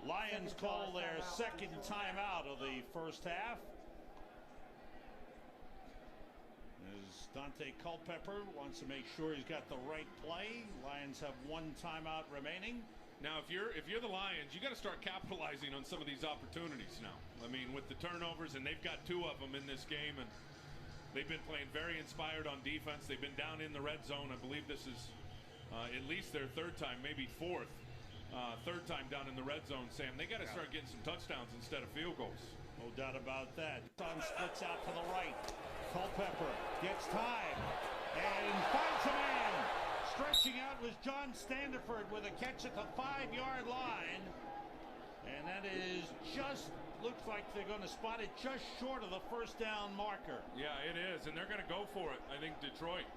Lions call their second timeout of the first half. As Daunte Culpepper wants to make sure he's got the right play. Lions have 1 timeout remaining. Now, if you're the Lions, you got to start capitalizing on some of these opportunities now. I mean, with the turnovers, and they've got 2 of them in this game, and they've been playing very inspired on defense. They've been down in the red zone. I believe this is at least their 3rd time, maybe 4th. 3rd time down in the red zone, Sam. They got to start getting some touchdowns instead of field goals. No doubt about that. Son splits out to the right. Culpepper gets time and finds a man. Stretching out was John Standiford with a catch at the 5-yard line. And that is just, looks like they're going to spot it just short of the first down marker. Yeah, it is, and they're going to go for it. I think Detroit.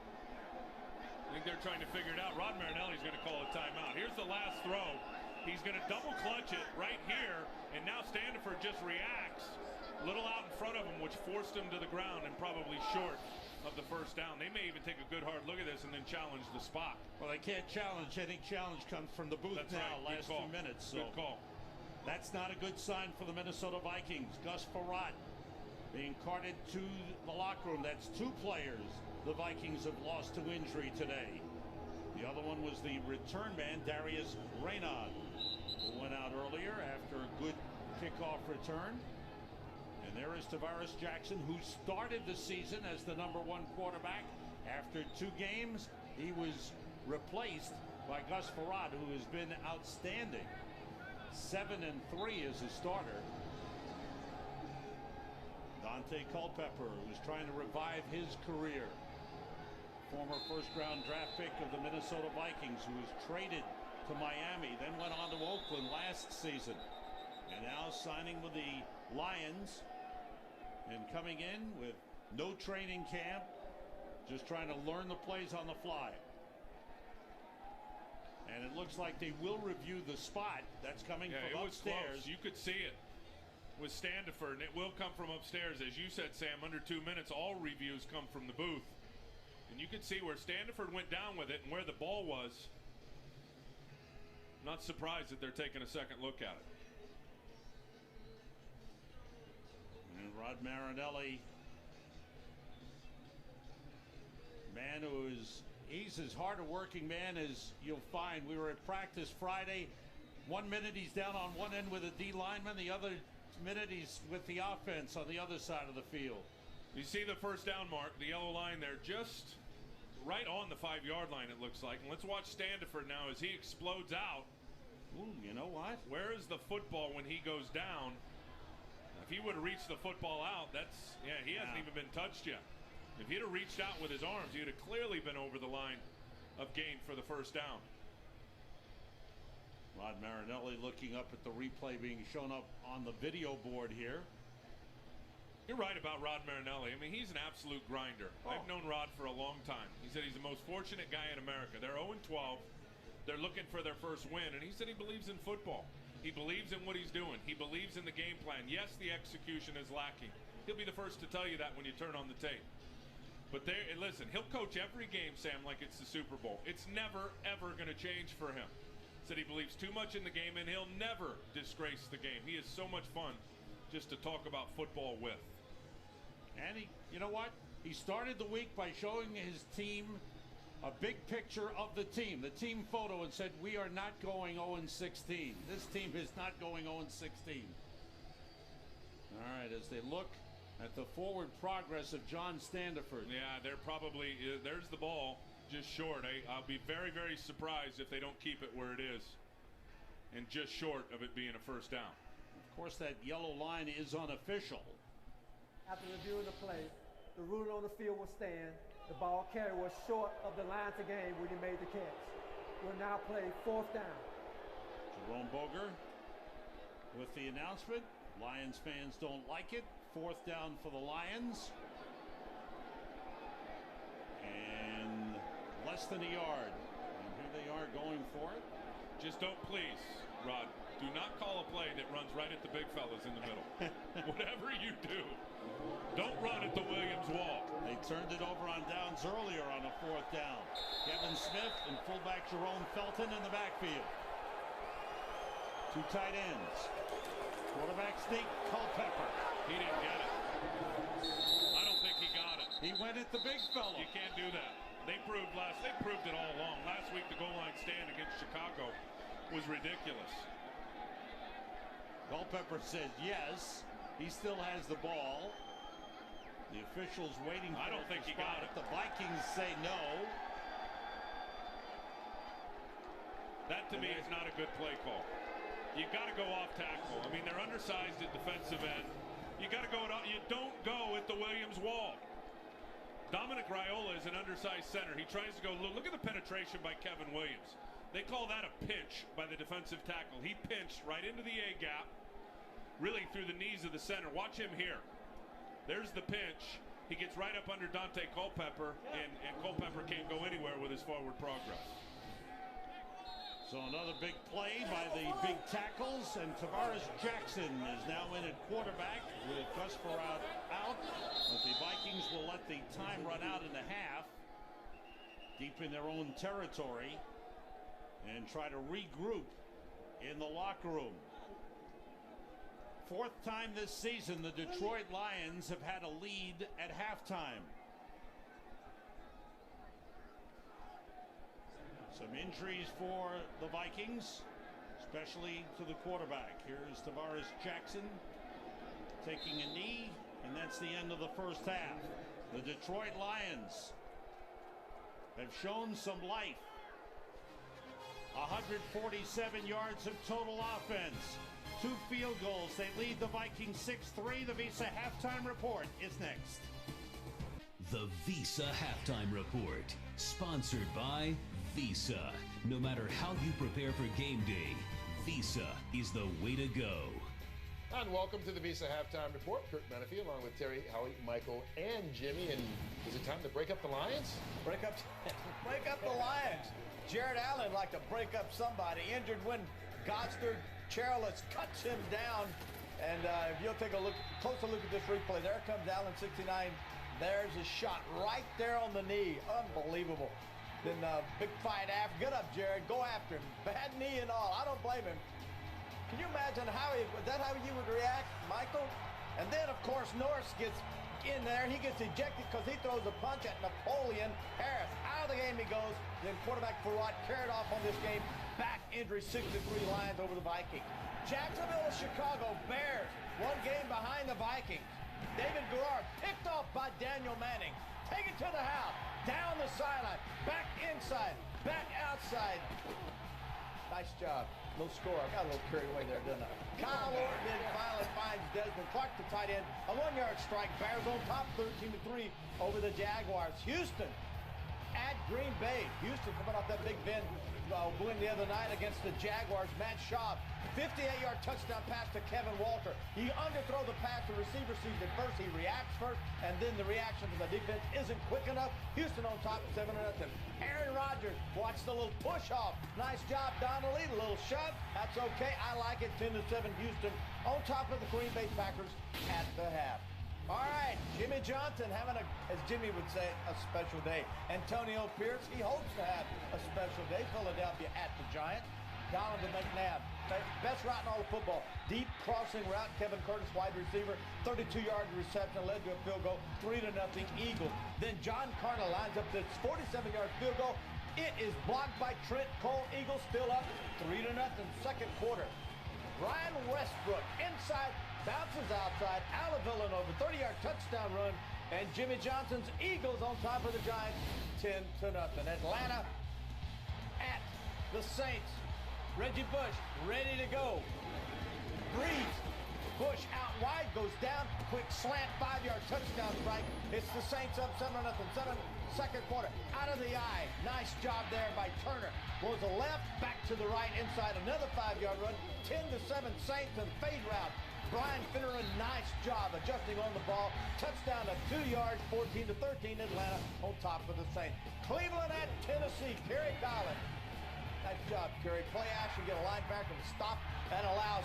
I think they're trying to figure it out. Rod Marinelli's going to call a timeout. Here's the last throw. He's going to double clutch it right here, and now Standiford just reacts a little out in front of him, which forced him to the ground and probably short of the first down. They may even take a good hard look at this and then challenge the spot. Well, they can't challenge. I think challenge comes from the booth. That's now, right. Last 2 minutes. So good call. That's not a good sign for the Minnesota Vikings. Gus Frerotte being carted to the locker room. That's 2 players the Vikings have lost to injury today. The other one was the return man, Darius Reynaud, who went out earlier after a good kickoff return. And there is Tavares Jackson, who started the season as the #1 quarterback. After 2 games, he was replaced by Gus Frerotte, who has been outstanding. 7-3 as a starter. Daunte Culpepper, who's trying to revive his career. Former first-round draft pick of the Minnesota Vikings, who was traded to Miami, then went on to Oakland last season. And now signing with the Lions and coming in with no training camp, just trying to learn the plays on the fly. And it looks like they will review the spot that's coming from upstairs. You could see it. with Standiford, and it will come from upstairs. As you said, Sam, under 2 minutes, all reviews come from the booth. And you can see where Standiford went down with it and where the ball was. Not surprised that they're taking a second look at it. And Rod Marinelli, man he's as hard a working man as you'll find. We were at practice Friday. 1 minute he's down on one end with a D lineman, the other minute he's with the offense on the other side of the field. You see the first down mark, the yellow line there, just right on the 5-yard line, it looks like. And let's watch Standiford now as he explodes out. Ooh, you know what? Where is the football when he goes down? If he would have reached the football out, he hasn't even been touched yet. If he'd have reached out with his arms, he'd have clearly been over the line of gain for the first down. Rod Marinelli looking up at the replay being shown up on the video board here. You're right about Rod Marinelli. I mean, he's an absolute grinder. I've known Rod for a long time. He said he's the most fortunate guy in America. They're 0-12. They're looking for their first win, and he said he believes in football. He believes in what he's doing. He believes in the game plan. Yes, the execution is lacking. He'll be the first to tell you that when you turn on the tape. But listen, he'll coach every game, Sam, like it's the Super Bowl. It's never, ever going to change for him. Said he believes too much in the game, and he'll never disgrace the game. He is so much fun just to talk about football with. And you know what? He started the week by showing his team a big picture of the team photo, and said, we are not going 0-16. This team is not going 0-16. All right, as they look at the forward progress of John Standiford. Yeah, there's the ball just short. I'll be very, very surprised if they don't keep it where it is and just short of it being a first down. Of course, that yellow line is unofficial. After reviewing the play, the ruling on the field will stand. The ball carrier was short of the line to gain when he made the catch. We'll now play fourth down. Jerome Boger with the announcement. Lions fans don't like it. Fourth down for the Lions. And less than a yard. And here they are going for it. Just don't, please, Rod, do not call a play that runs right at the big fellas in the middle. Whatever you do, don't run at the Williams wall. They turned it over on downs earlier on a fourth down. Kevin Smith and fullback Jerome Felton in the backfield. Two tight ends. Quarterback sneak, Culpepper. He didn't get it. I don't think he got it. He went at the big fella. You can't do that. They proved it all along. Last week, the goal line stand against Chicago was ridiculous. Culpepper says yes. He still has the ball. The officials waiting for I don't think he got it. The Vikings say no. That to me is not a good play call. You got to go off tackle. I mean, they're undersized at defensive end. You got to go. You don't go at the Williams wall. Dominic Raiola is an undersized center. He tries to go. Look at the penetration by Kevin Williams. They call that a pinch by the defensive tackle. He pinched right into the A gap, really through the knees of the center. Watch him here. There's the pinch. He gets right up under Daunte Culpepper, and Culpepper can't go anywhere with his forward progress. So another big play by the big tackles, and Tavares Jackson is now in at quarterback with Gus Frerotte out. But the Vikings will let the time run out in the half, deep in their own territory, and try to regroup in the locker room. Fourth time this season the Detroit Lions have had a lead at halftime. Some injuries for the Vikings, especially to the quarterback. Here's Tavares Jackson taking a knee, and that's the end of the first half. The Detroit Lions have shown some life. 147 yards of total offense. 2 field goals. They lead the Vikings 6-3. The Visa Halftime Report is next. The Visa Halftime Report, sponsored by Visa. No matter how you prepare for game day, Visa is the way to go. And welcome to the Visa Halftime Report. Kurt Menefee along with Terry, Howie, Michael, and Jimmy. And is it time to break up the Lions? Break up the Lions. Jared Allen like to break up somebody. Injured when Goddard Charles cuts him down And if you'll take a closer look at this replay, there comes Allen 69. There's a shot right there on the knee. Unbelievable. Then big fight after. Get up, Jared. Go after him. Bad knee and all. I don't blame him. Can you imagine how you would react, Michael? And then, of course, Norris gets in there. He gets ejected because he throws a punch at Napoleon Harris. Out of the game he goes. Then quarterback Frerotte carried off on this game. Back injury, 6-3 Lions over the Vikings. Jacksonville, Chicago Bears. One game behind the Vikings. David Garrard picked off by Daniel Manning. Take it to the house. Down the sideline. Back inside. Back outside. Nice job. No score. I got a little carried away there, didn't I? Kyle Orton then finally finds Desmond Clark, the tight end. A 1-yard strike. Bears on top 13-3 over the Jaguars. Houston at Green Bay. Houston coming off that big win the other night against the Jaguars. Matt Schaub, 58-yard touchdown pass to Kevin Walter. He underthrows the pass. The receiver sees it first. He reacts first, and then the reaction from the defense isn't quick enough. Houston on top, 7-0. Aaron Rodgers, watch the little push-off. Nice job, Donnelly. A little shove. That's okay. I like it. 10-7 Houston on top of the Green Bay Packers at the half. All right, Jimmy Johnson having, as Jimmy would say, a special day. Antonio Pierce, he hopes to have a special day. Philadelphia at the Giants. Donovan McNabb, best route in all of football. Deep crossing route. Kevin Curtis, wide receiver, 32-yard reception, led to a field goal, 3-0 Eagles. Then John Carter lines up this 47-yard field goal. It is blocked by Trent Cole. Eagles still up, 3-0, second quarter. Ryan Westbrook inside, bounces outside. Ala Villanova, 30-yard touchdown run. And Jimmy Johnson's Eagles on top of the Giants, 10-0. Atlanta at the Saints. Reggie Bush ready to go. Breeze. Bush out wide, goes down. Quick slant, 5-yard touchdown strike. It's the Saints up 7-0. Second quarter. Out of the eye. Nice job there by Turner. Goes to left, back to the right, inside another 5-yard run. 10-7 Saints and fade route. Brian Finneran, nice job adjusting on the ball. Touchdown to 2 yards, 14-13 Atlanta on top of the Saints. Cleveland at Tennessee. Kerry Collins. Nice job, Kerry. Play action, get a linebacker to stop. That allows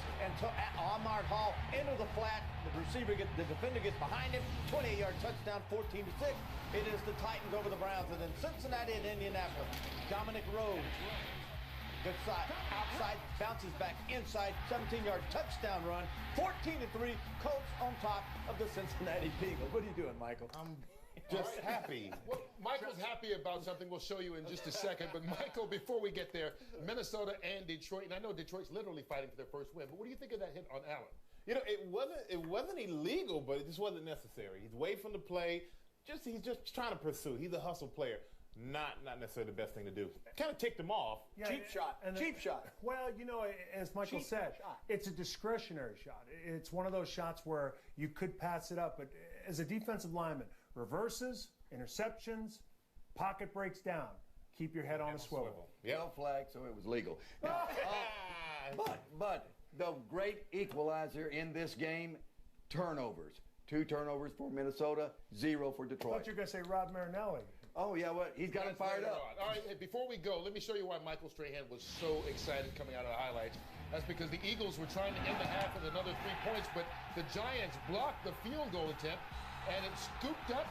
Ahmad Hall into the flat. The defender gets behind him. 28-yard touchdown, 14-6. It is the Titans over the Browns. And then Cincinnati and Indianapolis. Dominic Rhodes. Good side. Outside. Bounces back inside. 17-yard touchdown run. 14-3. Colts on top of the Cincinnati Bengals. What are you doing, Michael? I'm just happy. Well, Michael's happy about something we'll show you in just a second. But, Michael, before we get there, Minnesota and Detroit. And I know Detroit's literally fighting for their first win. But what do you think of that hit on Allen? You know, it wasn't illegal, but it just wasn't necessary. He's away from the play. He's just trying to pursue. He's a hustle player. Not necessarily the best thing to do. Kind of ticked him off. Yeah, cheap shot. Cheap shot. Well, you know, as Michael said, it's a discretionary shot. It's one of those shots where you could pass it up, but as a defensive lineman, reverses, interceptions, pocket breaks down. Keep your head on a swivel. No flag, so it was legal. Now, but the great equalizer in this game, turnovers. 2 turnovers for Minnesota, 0 for I Detroit. thought you were going to say Rod Marinelli. Oh, yeah, what? He's got him fired up. All right, hey, before we go, let me show you why Michael Strahan was so excited coming out of the highlights. That's because the Eagles were trying to end the half with another 3 points, but the Giants blocked the field goal attempt, and it scooped up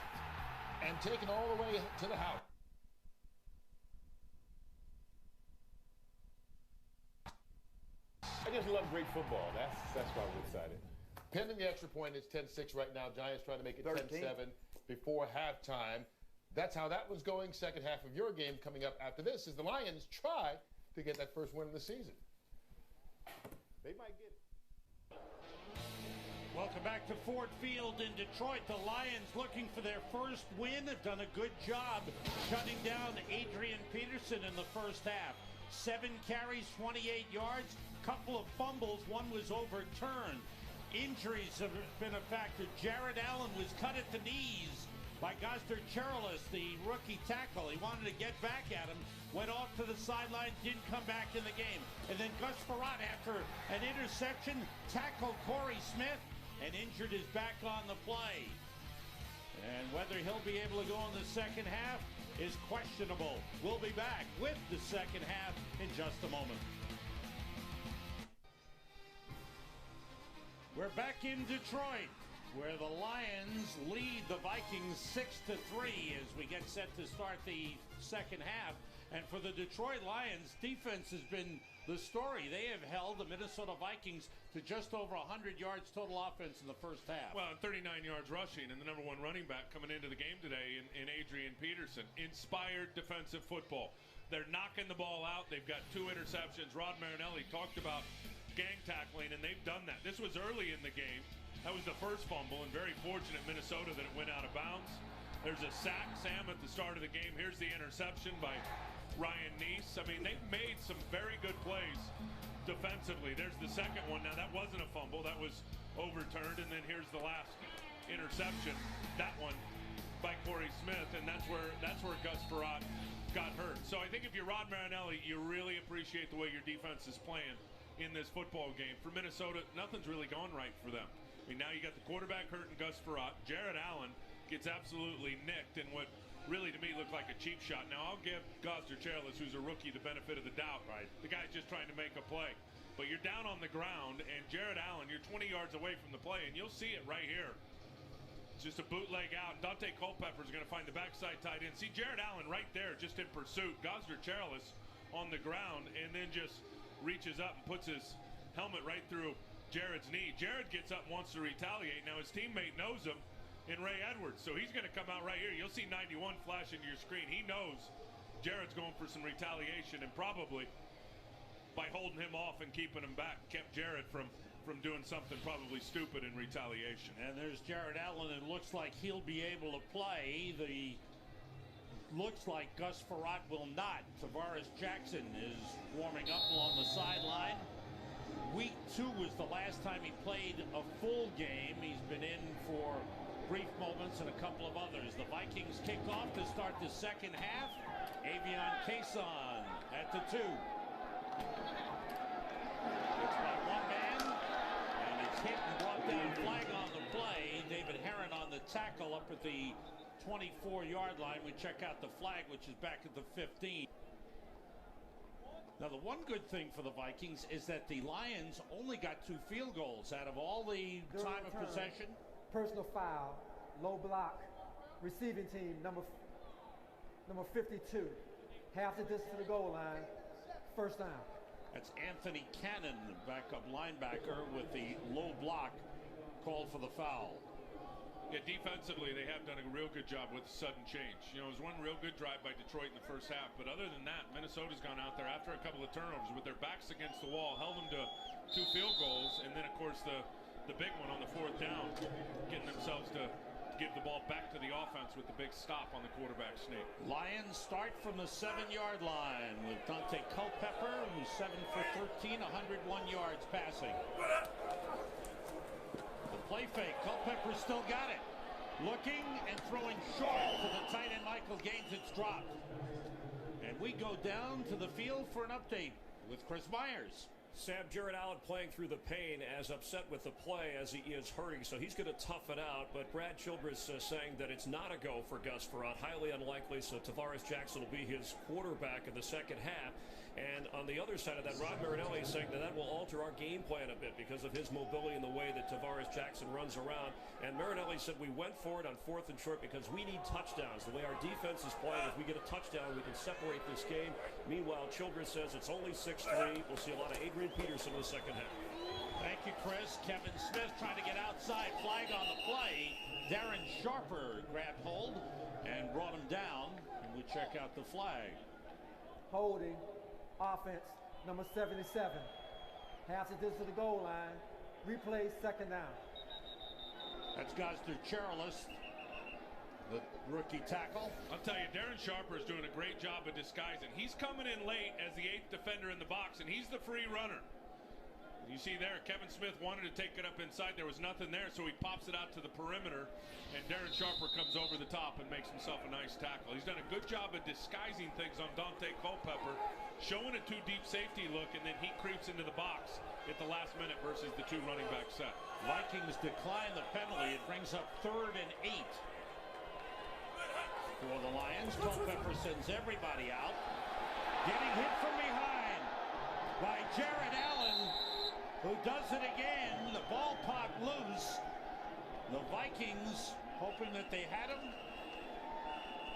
and taken all the way to the house. I just love great football. That's why I'm excited. Pending the extra point, it's 10-6 right now. Giants trying to make it 10-7 before halftime. That's how that was going. Second half of your game coming up after this as the Lions try to get that first win of the season. They might get it. Welcome back to Ford Field in Detroit. The Lions looking for their first win. Have done a good job shutting down Adrian Peterson in the first half. 7 carries, 28 yards, couple of fumbles. One was overturned. Injuries have been a factor. Jared Allen was cut at the knees by Goster Cherilus, the rookie tackle. He wanted to get back at him, went off to the sideline, didn't come back in the game. And then Gus Frerotte, after an interception, tackled Corey Smith and injured his back on the play. And whether he'll be able to go in the second half is questionable. We'll be back with the second half in just a moment. We're back in Detroit, where the Lions lead the Vikings 6-3 as we get set to start the second half. And for the Detroit Lions, defense has been the story. They have held the Minnesota Vikings to just over 100 yards total offense in the first half. Well, 39 yards rushing, and the number one running back coming into the game today in Adrian Peterson. Inspired defensive football. They're knocking the ball out. They've got 2 interceptions. Rod Marinelli talked about gang tackling, and they've done that. This was early in the game. That was the first fumble, and very fortunate Minnesota that it went out of bounds. There's a sack, Sam, at the start of the game. Here's the interception by Ryan Neese. I mean, they've made some very good plays defensively. There's the second one. Now, that wasn't a fumble. That was overturned, and then here's the last interception. That one by Corey Smith, and that's where Gus Frerotte got hurt. So I think if you're Rod Marinelli, you really appreciate the way your defense is playing in this football game. For Minnesota, nothing's really going right for them. I mean, now you got the quarterback hurt in Gus Frerotte. Jared Allen gets absolutely nicked in what really to me looked like a cheap shot. Now I'll give Gosder Charles, who's a rookie, the benefit of the doubt. Right. The guy's just trying to make a play. But you're down on the ground, and Jared Allen, you're 20 yards away from the play, and you'll see it right here. It's just a bootleg out. Daunte Culpepper is going to find the backside tight end. See Jared Allen right there just in pursuit. Gosder Charles on the ground, and then just reaches up and puts his helmet right through Jared's knee. Jared gets up and wants to retaliate. Now his teammate knows him in Ray Edwards, so he's going to come out right here. You'll see 91 flash into your screen. He knows Jared's going for some retaliation, and probably by holding him off and keeping him back kept Jared from doing something probably stupid in retaliation. And there's Jared Allen, and looks like he'll be able to play. Looks like Gus Frerotte will not. Tavares Jackson is warming up along the sideline. Week 2 was the last time he played a full game. He's been in for brief moments and a couple of others. The Vikings kick off to start the second half. Avion Cason at the 2. It's by one man, and it's hit and brought down. Flag on the play. David Herron on the tackle up at the 24-yard line. We check out the flag, which is back at the 15. Now, the one good thing for the Vikings is that the Lions only got 2 field goals out of all the time of possession. Personal foul, low block, receiving team, number 52. Half the distance to the goal line, first down. That's Anthony Cannon, the backup linebacker, with the low block called for the foul. Yeah, defensively, they have done a real good job with sudden change. You know, it was one real good drive by Detroit in the first half, but other than that, Minnesota's gone out there after a couple of turnovers with their backs against the wall, held them to 2 field goals, and then, of course, the big one on the 4th down, getting themselves to give the ball back to the offense with the big stop on the quarterback sneak. Lions start from the 7-yard line with Daunte Culpepper, who's 7 for 13, 101 yards passing. The play fake, Culpepper still got it. Looking and throwing short to the tight end Michael Gaines. It's dropped. And we go down to the field for an update with Chris Myers. Sam, Jared Allen playing through the pain, as upset with the play as he is hurting, so he's going to tough it out. But Brad Childress saying that it's not a go for Gus Frerotte, highly unlikely, so Tavares Jackson will be his quarterback in the second half. And on the other side of that, Rod Marinelli is saying that will alter our game plan a bit because of his mobility and the way that Tavares Jackson runs around. And Marinelli said we went for it on 4th and short because we need touchdowns. The way our defense is playing, if we get a touchdown, we can separate this game. Meanwhile, Childress says it's only 6-3. We'll see a lot of Adrian Peterson in the second half. Thank you, Chris. Kevin Smith trying to get outside. Flag on the play. Darren Sharper grabbed hold and brought him down. And we check out the flag. Holding. Offense, number 77. Half the distance to the goal line. Replay, second down. That's Gosder Charles, the rookie tackle. I'll tell you, Darren Sharper is doing a great job of disguising. He's coming in late as the 8th defender in the box, and he's the free runner. You see there, Kevin Smith wanted to take it up inside. There was nothing there, so he pops it out to the perimeter, and Darren Sharper comes over the top and makes himself a nice tackle. He's done a good job of disguising things on Daunte Culpepper, showing a 2 deep safety look, and then he creeps into the box at the last minute versus the 2 running back set. Vikings decline the penalty. It brings up 3rd and 8 for the Lions. Culpepper sends everybody out. Getting hit from behind by Jared Allen. who does it again. The ball popped loose. The Vikings hoping that they had him.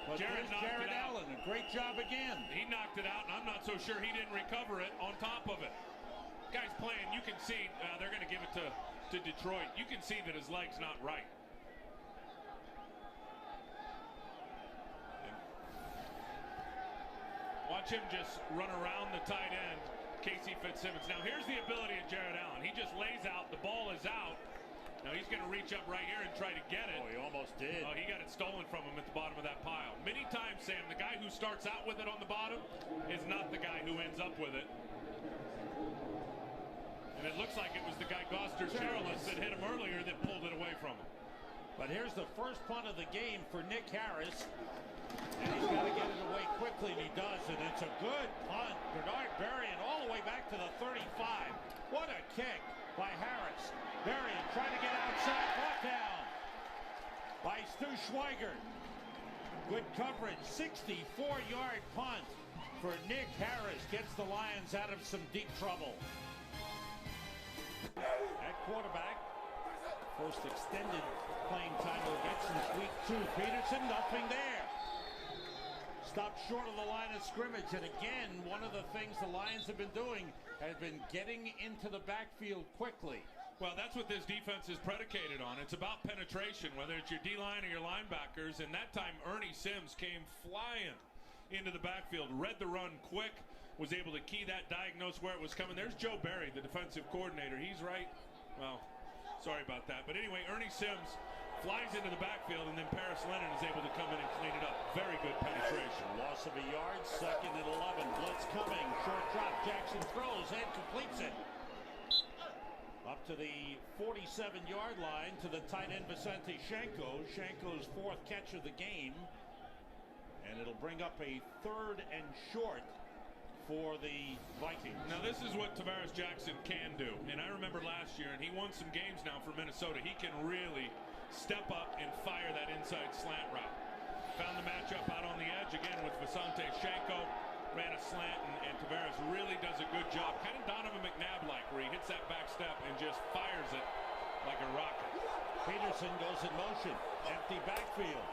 But Jared Allen, a great job again. He knocked it out, and I'm not so sure he didn't recover it on top of it. Guy's playing, you can see they're going to give it to Detroit. You can see that his leg's not right. Watch him just run around the tight end, Casey Fitzsimmons. Now here's the ability of Jared Allen. He just lays out, the ball is out. Now he's going to reach up right here and try to get it. Oh, he almost did. Oh, he got it stolen from him at the bottom of that pile. Many times, Sam, the guy who starts out with it on the bottom is not the guy who ends up with it. And it looks like it was the guy, Goster Cherilus, that hit him earlier that pulled it away from him. But here's the first punt of the game for Nick Harris. And he's got to get it away quickly, and he does. And it's a good punt. Bernard Berrien all the way back to the 35. What a kick by Harris. Berrien trying to get outside, brought down by Stu Schweigert. Good coverage, 64-yard punt for Nick Harris. Gets the Lions out of some deep trouble. At quarterback, first extended playing time we'll get since week 2. Peterson, nothing there. Stopped short of the line of scrimmage, and again, one of the things the Lions have been doing has been getting into the backfield quickly. Well, that's what this defense is predicated on. It's about penetration, whether it's your D-line or your linebackers. And that time, Ernie Sims came flying into the backfield, read the run quick, was able to key that, diagnose where it was coming. There's Joe Barry, the defensive coordinator. He's right. Well, sorry about that. But anyway, Ernie Sims flies into the backfield, and then Paris Lennon is able to come in and clean it up. Very good penetration. Loss of a yard, 2nd and 11. Blitz coming. Short drop. Jackson throws and completes it. Up to the 47-yard line to the tight end Vicente Shanko. Shanko's 4th catch of the game. And it'll bring up a 3rd and short for the Vikings. Now this is what Tavares Jackson can do. And I remember last year, and he won some games now for Minnesota. He can really step up and fire that inside slant route. Found the matchup out on the edge again with Vicente Shanko. Ran a slant, and Tavares really does a good job. Kind of Donovan McNabb-like, where he hits that back step and just fires it like a rocket. Peterson goes in motion. Empty backfield.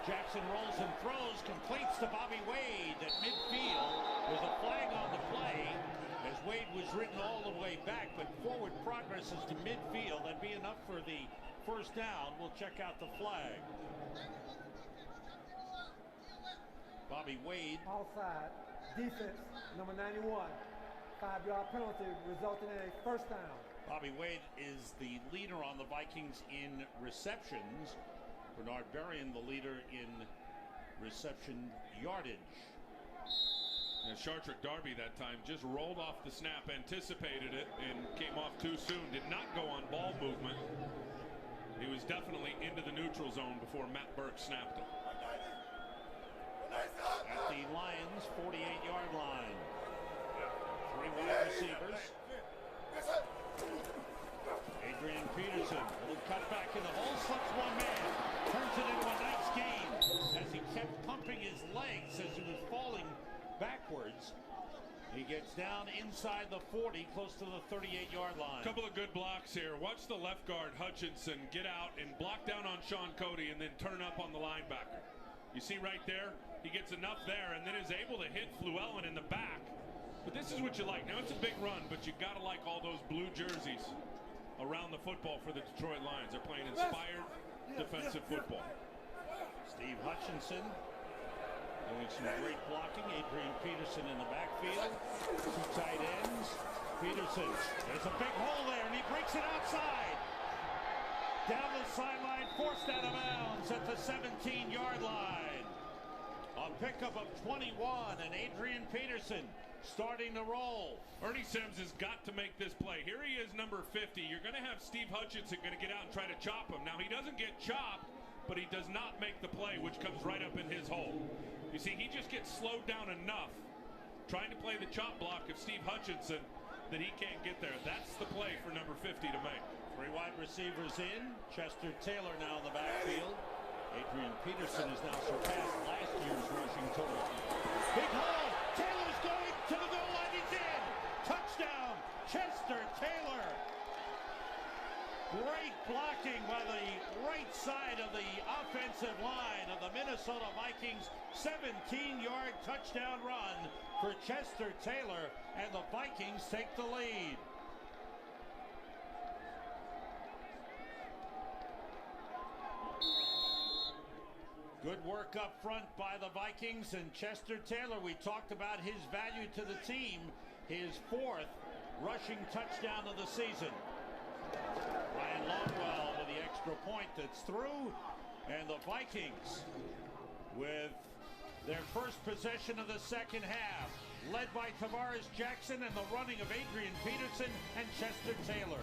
Jackson rolls and throws, completes to Bobby Wade at midfield. There's a flag on the play as Wade was written all the way back, but forward progress is to midfield. That'd be enough for the first down. We'll check out the flag. Bobby Wade. Offside. Defense, number 91. 5-yard penalty resulting in a first down. Bobby Wade is the leader on the Vikings in receptions. Bernard Berrien, the leader in reception yardage. And Shartrick Darby that time just rolled off the snap, anticipated it, and came off too soon. Did not go on ball movement. He was definitely into the neutral zone before Matt Burke snapped it. At the Lions' 48-yard line. 3 wide receivers. Adrian Peterson, a little cut back in the hole, slips one man. Turns it into a nice game as he kept pumping his legs as he was falling backwards. He gets down inside the 40, close to the 38-yard line. Couple of good blocks here. Watch the left guard, Hutchinson, get out and block down on Sean Cody and then turn up on the linebacker. You see right there, he gets enough there and then is able to hit Fluellen in the back. But this is what you like. Now, it's a big run, but you got to like all those blue jerseys around the football for the Detroit Lions. They're playing inspired defensive football. Steve Hutchinson doing some great blocking. Adrian Peterson in the backfield. 2 tight ends. Peterson, there's a big hole there, and he breaks it outside. Down the sideline, forced out of bounds at the 17-yard line. A pickup of 21, and Adrian Peterson starting to roll. Ernie Sims has got to make this play. Here he is, number 50. You're going to have Steve Hutchinson going to get out and try to chop him. Now, he doesn't get chopped, but he does not make the play, which comes right up in his hole. You see, he just gets slowed down enough trying to play the chop block of Steve Hutchinson that he can't get there. That's the play for number 50 to make. 3 wide receivers in. Chester Taylor now in the backfield. Adrian Peterson has now surpassed last year's rushing total. Big hole. Taylor's going to the goal line. He's in. Touchdown, Chester Taylor. offensive line of the Minnesota Vikings. 17-yard touchdown run for Chester Taylor, and the Vikings take the lead. Good work up front by the Vikings, and Chester Taylor, we talked about his value to the team, his 4th rushing touchdown of the season. Ryan Longwell with the extra point that's through, and the Vikings with their first possession of the second half, led by Tavares Jackson and the running of Adrian Peterson and Chester Taylor.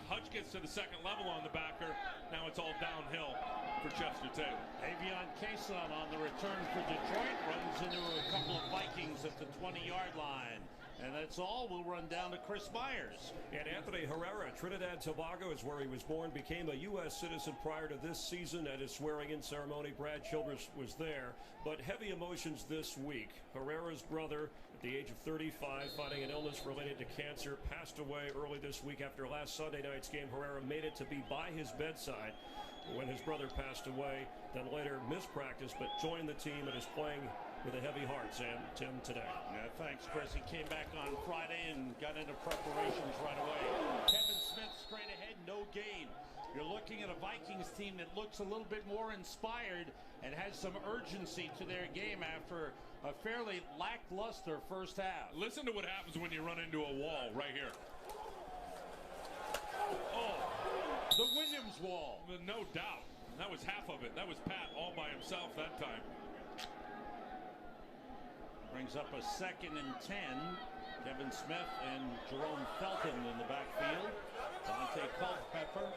Hutch gets to the second level on the backer. Now it's all downhill for Chester Taylor. Avion Cason on the return for Detroit runs into a couple of Vikings at the 20-yard line. And that's all. We'll run down to Chris Myers. And Anthony Herrera, Trinidad Tobago is where he was born, became a U.S. citizen prior to this season. At his swearing-in ceremony, Brad Childress was there. But heavy emotions this week. Herrera's brother, at the age of 35, fighting an illness related to cancer, passed away early this week after last Sunday night's game. Herrera made it to be by his bedside when his brother passed away, then later missed practice, but joined the team and is playing with a heavy heart, Tim, today. Yeah, thanks, Chris. He came back on Friday and got into preparations right away. Kevin Smith straight ahead, no gain. You're looking at a Vikings team that looks a little bit more inspired and has some urgency to their game after a fairly lackluster first half. Listen to what happens when you run into a wall right here. Oh, the Williams wall. No doubt. That was half of it. That was Pat all by himself that time. Brings up a 2nd and 10. Kevin Smith and Jerome Felton in the backfield. Daunte Culpepper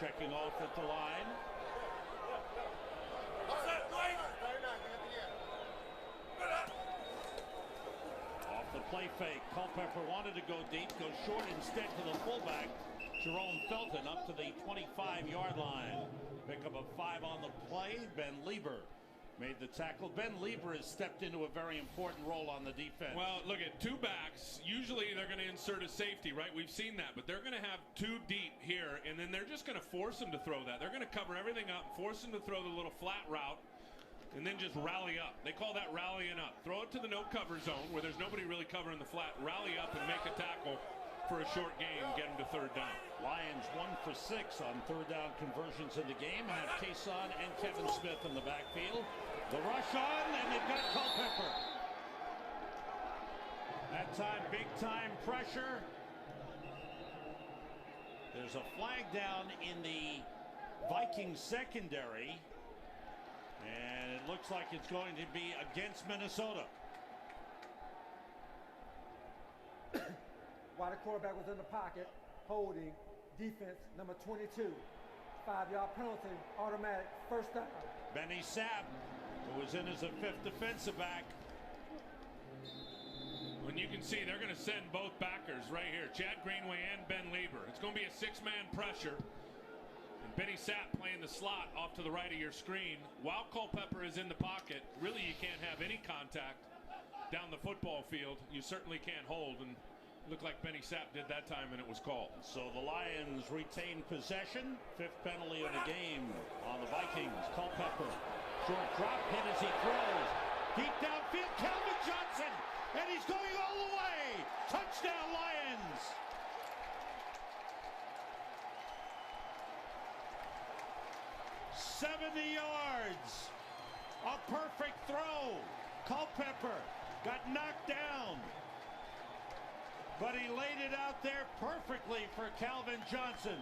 checking off at the line. Off the play fake. Culpepper wanted to go deep, goes short instead to the fullback. Jerome Felton up to the 25-yard line. Pick up a 5 on the play. Ben Lieber made the tackle. Ben Lieber has stepped into a very important role on the defense. Well, look at 2 backs. Usually they're going to insert a safety, right? We've seen that, but they're going to have 2 deep here, and then they're just going to force him to throw that. They're going to cover everything up, force him to throw the little flat route, and then just rally up. They call that rallying up. Throw it to the no-cover zone where there's nobody really covering the flat. Rally up and make a tackle for a short gain, get him to 3rd down. Lions 1 for 6 on 3rd down conversions in the game. Have Cason and Kevin Smith in the backfield. The rush on, and they've got Culpepper. That time, big-time pressure. There's a flag down in the Vikings secondary, and it looks like it's going to be against Minnesota. While the quarterback was in the pocket, holding, defense number 22. 5-yard penalty, automatic, 1st down. Benny Sapp, who was in as a 5th defensive back. When you can see, they're going to send both backers right here, Chad Greenway and Ben Lieber. It's going to be a 6-man pressure. And Benny Sapp playing the slot off to the right of your screen. While Culpepper is in the pocket, really you can't have any contact down the football field. You certainly can't hold, and looked like Benny Sapp did that time, and it was called. So the Lions retain possession. 5th penalty of the game on the Vikings. Culpepper, short drop hit as he throws. Deep downfield, Calvin Johnson, and he's going all the way. Touchdown, Lions. "70 yards. A perfect throw. Culpepper got knocked down, but he laid it out there perfectly for Calvin Johnson.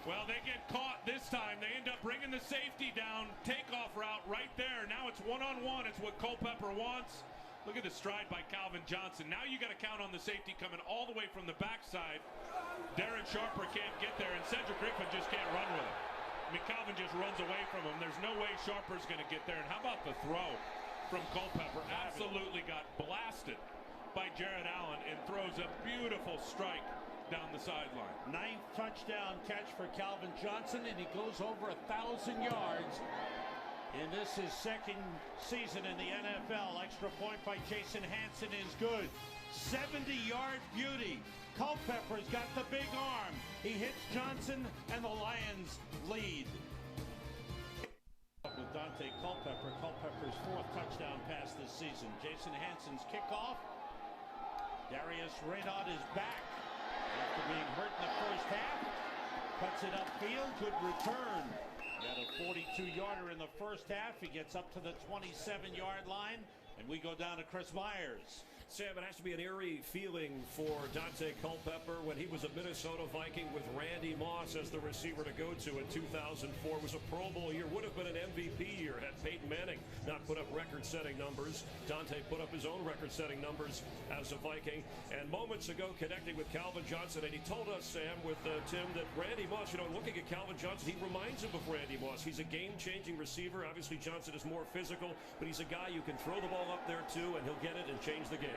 Well, they get caught this time. They end up bringing the safety down. Takeoff route right there. Now it's one-on-one. It's what Culpepper wants. Look at the stride by Calvin Johnson. Now you got to count on the safety coming all the way from the backside. Darren Sharper can't get there, and Cedric Griffin just can't run with him. I mean, Calvin just runs away from him. There's no way Sharper's going to get there. And how about the throw from Culpepper? Absolutely got blasted by Jared Allen and throws a beautiful strike down the sideline. 9th touchdown catch for Calvin Johnson, and he goes over 1,000 yards. And this is 2nd season in the NFL. Extra point by Jason Hanson is good. 70-yard beauty. Culpepper's got the big arm. He hits Johnson, and the Lions lead. With Daunte Culpepper, Culpepper's 4th touchdown pass this season. Jason Hansen's kickoff. Darius Frerotte is back after being hurt in the first half. Cuts it upfield, good return. Got a 42-yarder in the first half. He gets up to the 27-yard line, and we go down to Chris Myers. Sam, it has to be an eerie feeling for Daunte Culpepper when he was a Minnesota Viking with Randy Moss as the receiver to go to in 2004. It was a Pro Bowl year, would have been an MVP year had Peyton Manning not put up record-setting numbers. Daunte put up his own record-setting numbers as a Viking. And moments ago, connecting with Calvin Johnson, and he told us, Sam, with Tim, that Randy Moss, looking at Calvin Johnson, he reminds him of Randy Moss. He's a game-changing receiver. Obviously, Johnson is more physical, but he's a guy you can throw the ball up there, too, and he'll get it and change the game.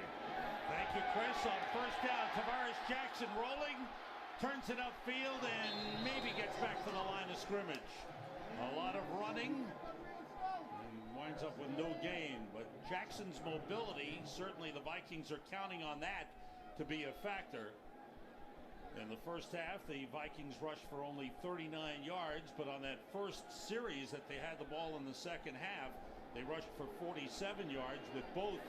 Thank you, Chris. On first down, Tavares Jackson rolling, turns it upfield, and maybe gets back to the line of scrimmage. A lot of running, and winds up with no gain. But Jackson's mobility, certainly the Vikings are counting on that to be a factor. In the first half, the Vikings rushed for only 39 yards, but on that first series that they had the ball in the second half, they rushed for 47 yards with both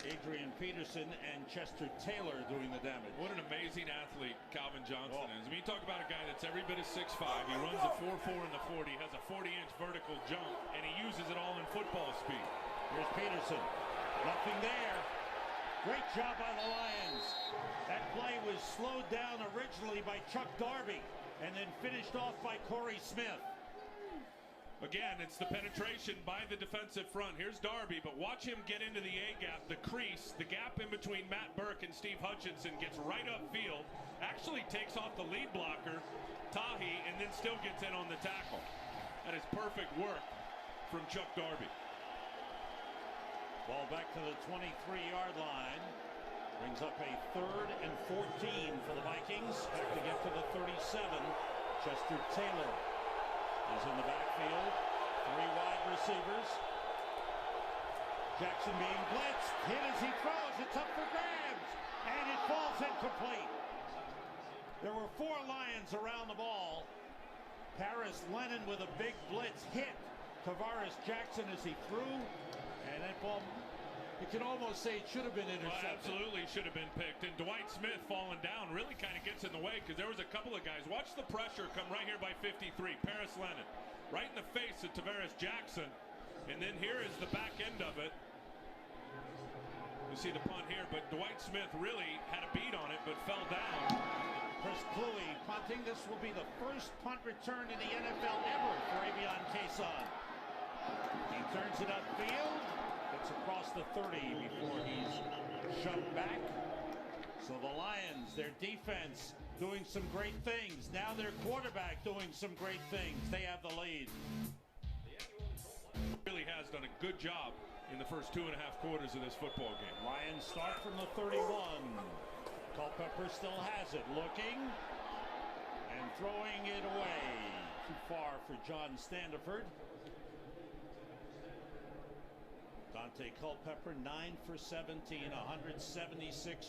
Adrian Peterson and Chester Taylor doing the damage. What an amazing athlete Calvin Johnson is. I mean, you talk about a guy that's every bit of 6'5". He runs a 4.4 in the 40, has a 40-inch vertical jump, and he uses it all in football speed. Here's Peterson. Nothing there. Great job by the Lions. That play was slowed down originally by Chuck Darby and then finished off by Corey Smith. Again, it's the penetration by the defensive front. Here's Darby, but watch him get into the A-gap, the crease, the gap in between Matt Burke and Steve Hutchinson, gets right upfield, actually takes off the lead blocker, Tahi, and then still gets in on the tackle. That is perfect work from Chuck Darby. Ball back to the 23-yard line. Brings up a 3rd and 14 for the Vikings. Have to get to the 37. Chester Taylor is in the backfield. 3 wide receivers. Jackson being blitzed. Hit as he throws. It's up for grabs. And it falls incomplete. There were 4 Lions around the ball. Paris Lennon with a big blitz hit Tavares Jackson as he threw. And that ball, you can almost say it should have been intercepted. Well, absolutely should have been picked. And Dwight Smith falling down really kind of gets in the way because there was a couple of guys. Watch the pressure come right here by 53. Paris Lennon right in the face of Tavares Jackson. And then here is the back end of it. You see the punt here, but Dwight Smith really had a beat on it but fell down. Chris Cluey punting. This will be the first punt return in the NFL ever for Avion Cason. He turns it upfield. It's across the 30 before he's shoved back. So the Lions, their defense doing some great things. Now their quarterback doing some great things. They have the lead. Really has done a good job in the first 2.5 quarters of this football game. Lions start from the 31. Culpepper still has it. Looking and throwing it away. Too far for John Standiford. Daunte Culpepper, 9 for 17, 176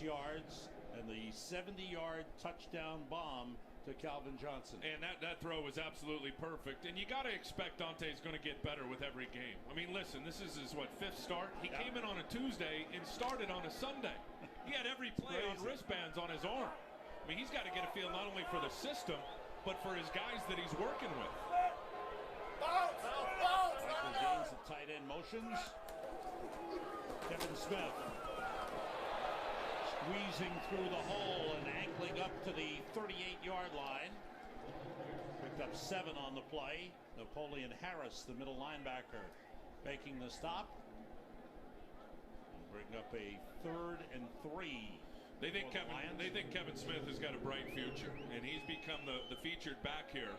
yards, and the 70-yard touchdown bomb to Calvin Johnson. And that throw was absolutely perfect. And you got to expect Daunte's going to get better with every game. I mean, listen, this is his, 5th start? He came in on a Tuesday and started on a Sunday. He had every play on wristbands on his arm. I mean, he's got to get a feel not only for the system, but for his guys that he's working with. Michael gains the tight end motions. Kevin Smith squeezing through the hole and ankling up to the 38-yard line. Picked up 7 on the play. Napoleon Harris, the middle linebacker, making the stop. And bring up a 3rd and 3. They think Kevin Smith has got a bright future, and he's become the featured back here.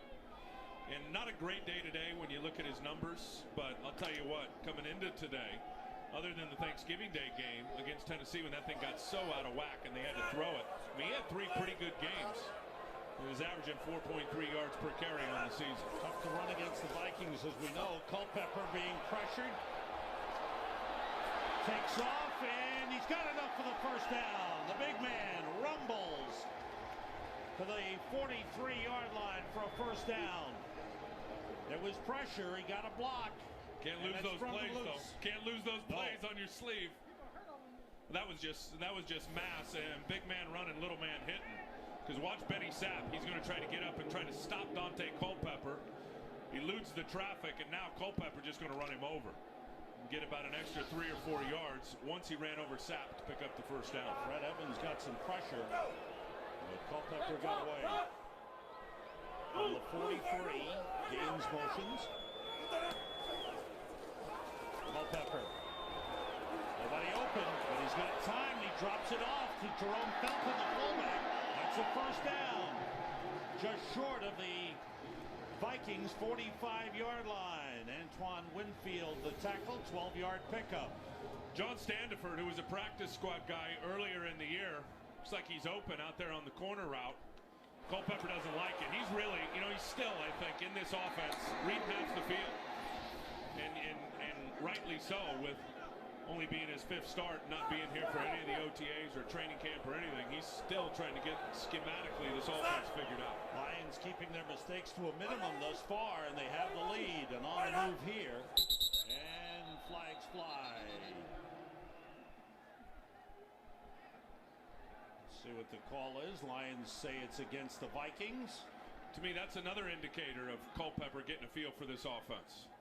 And not a great day today when you look at his numbers, but I'll tell you what, coming into today, other than the Thanksgiving Day game against Tennessee when that thing got so out of whack and they had to throw it, I mean, he had 3 pretty good games. He was averaging 4.3 yards per carry on the season. Tough to run against the Vikings, as we know. Culpepper being pressured. Takes off, and he's got enough for the first down. The big man rumbles to the 43-yard line for a first down. There was pressure. He got a block. Can't lose those plays, though. Can't lose those plays on your sleeve. That was just mass and big man running, little man hitting. Because watch Benny Sapp. He's going to try to get up and try to stop Daunte Culpepper. He eludes the traffic, and now Culpepper just going to run him over. Get about an extra 3 or 4 yards once he ran over Sapp to pick up the first down. Fred Evans got some pressure, but Culpepper got away. On the 43, Gaines motions. Culpepper. Nobody open, but he's got time. He drops it off to Jerome Felton, the fullback. That's a first down. Just short of the Vikings 45-yard line. Antoine Winfield, the tackle, 12-yard pickup. John Standiford, who was a practice squad guy earlier in the year, looks like he's open out there on the corner route. Culpepper doesn't like it. He's really, he's still, I think, in this offense, reading half the field. And rightly so, with only being his 5th start, not being here for any of the OTAs or training camp or anything. He's still trying to get schematically this offense figured out. Lions keeping their mistakes to a minimum thus far, and they have the lead. And on the move here, and flags fly. Let's see what the call is. Lions say it's against the Vikings. To me, that's another indicator of Culpepper getting a feel for this offense.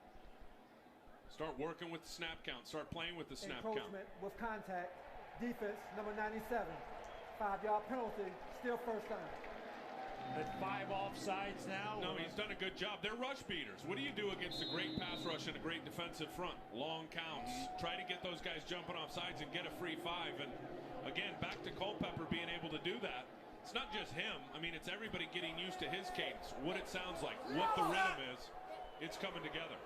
Start working with the snap count. Start playing with the snap count. Encroachment with contact. Defense, number 97. 5-yard penalty. Still first down. At 5 offsides now. No, he's done a good job. They're rush beaters. What do you do against a great pass rush and a great defensive front? Long counts. Try to get those guys jumping off sides and get a free 5. And again, back to Culpepper being able to do that. It's not just him. I mean, it's everybody getting used to his cadence, what it sounds like, what the rhythm is. It's coming together.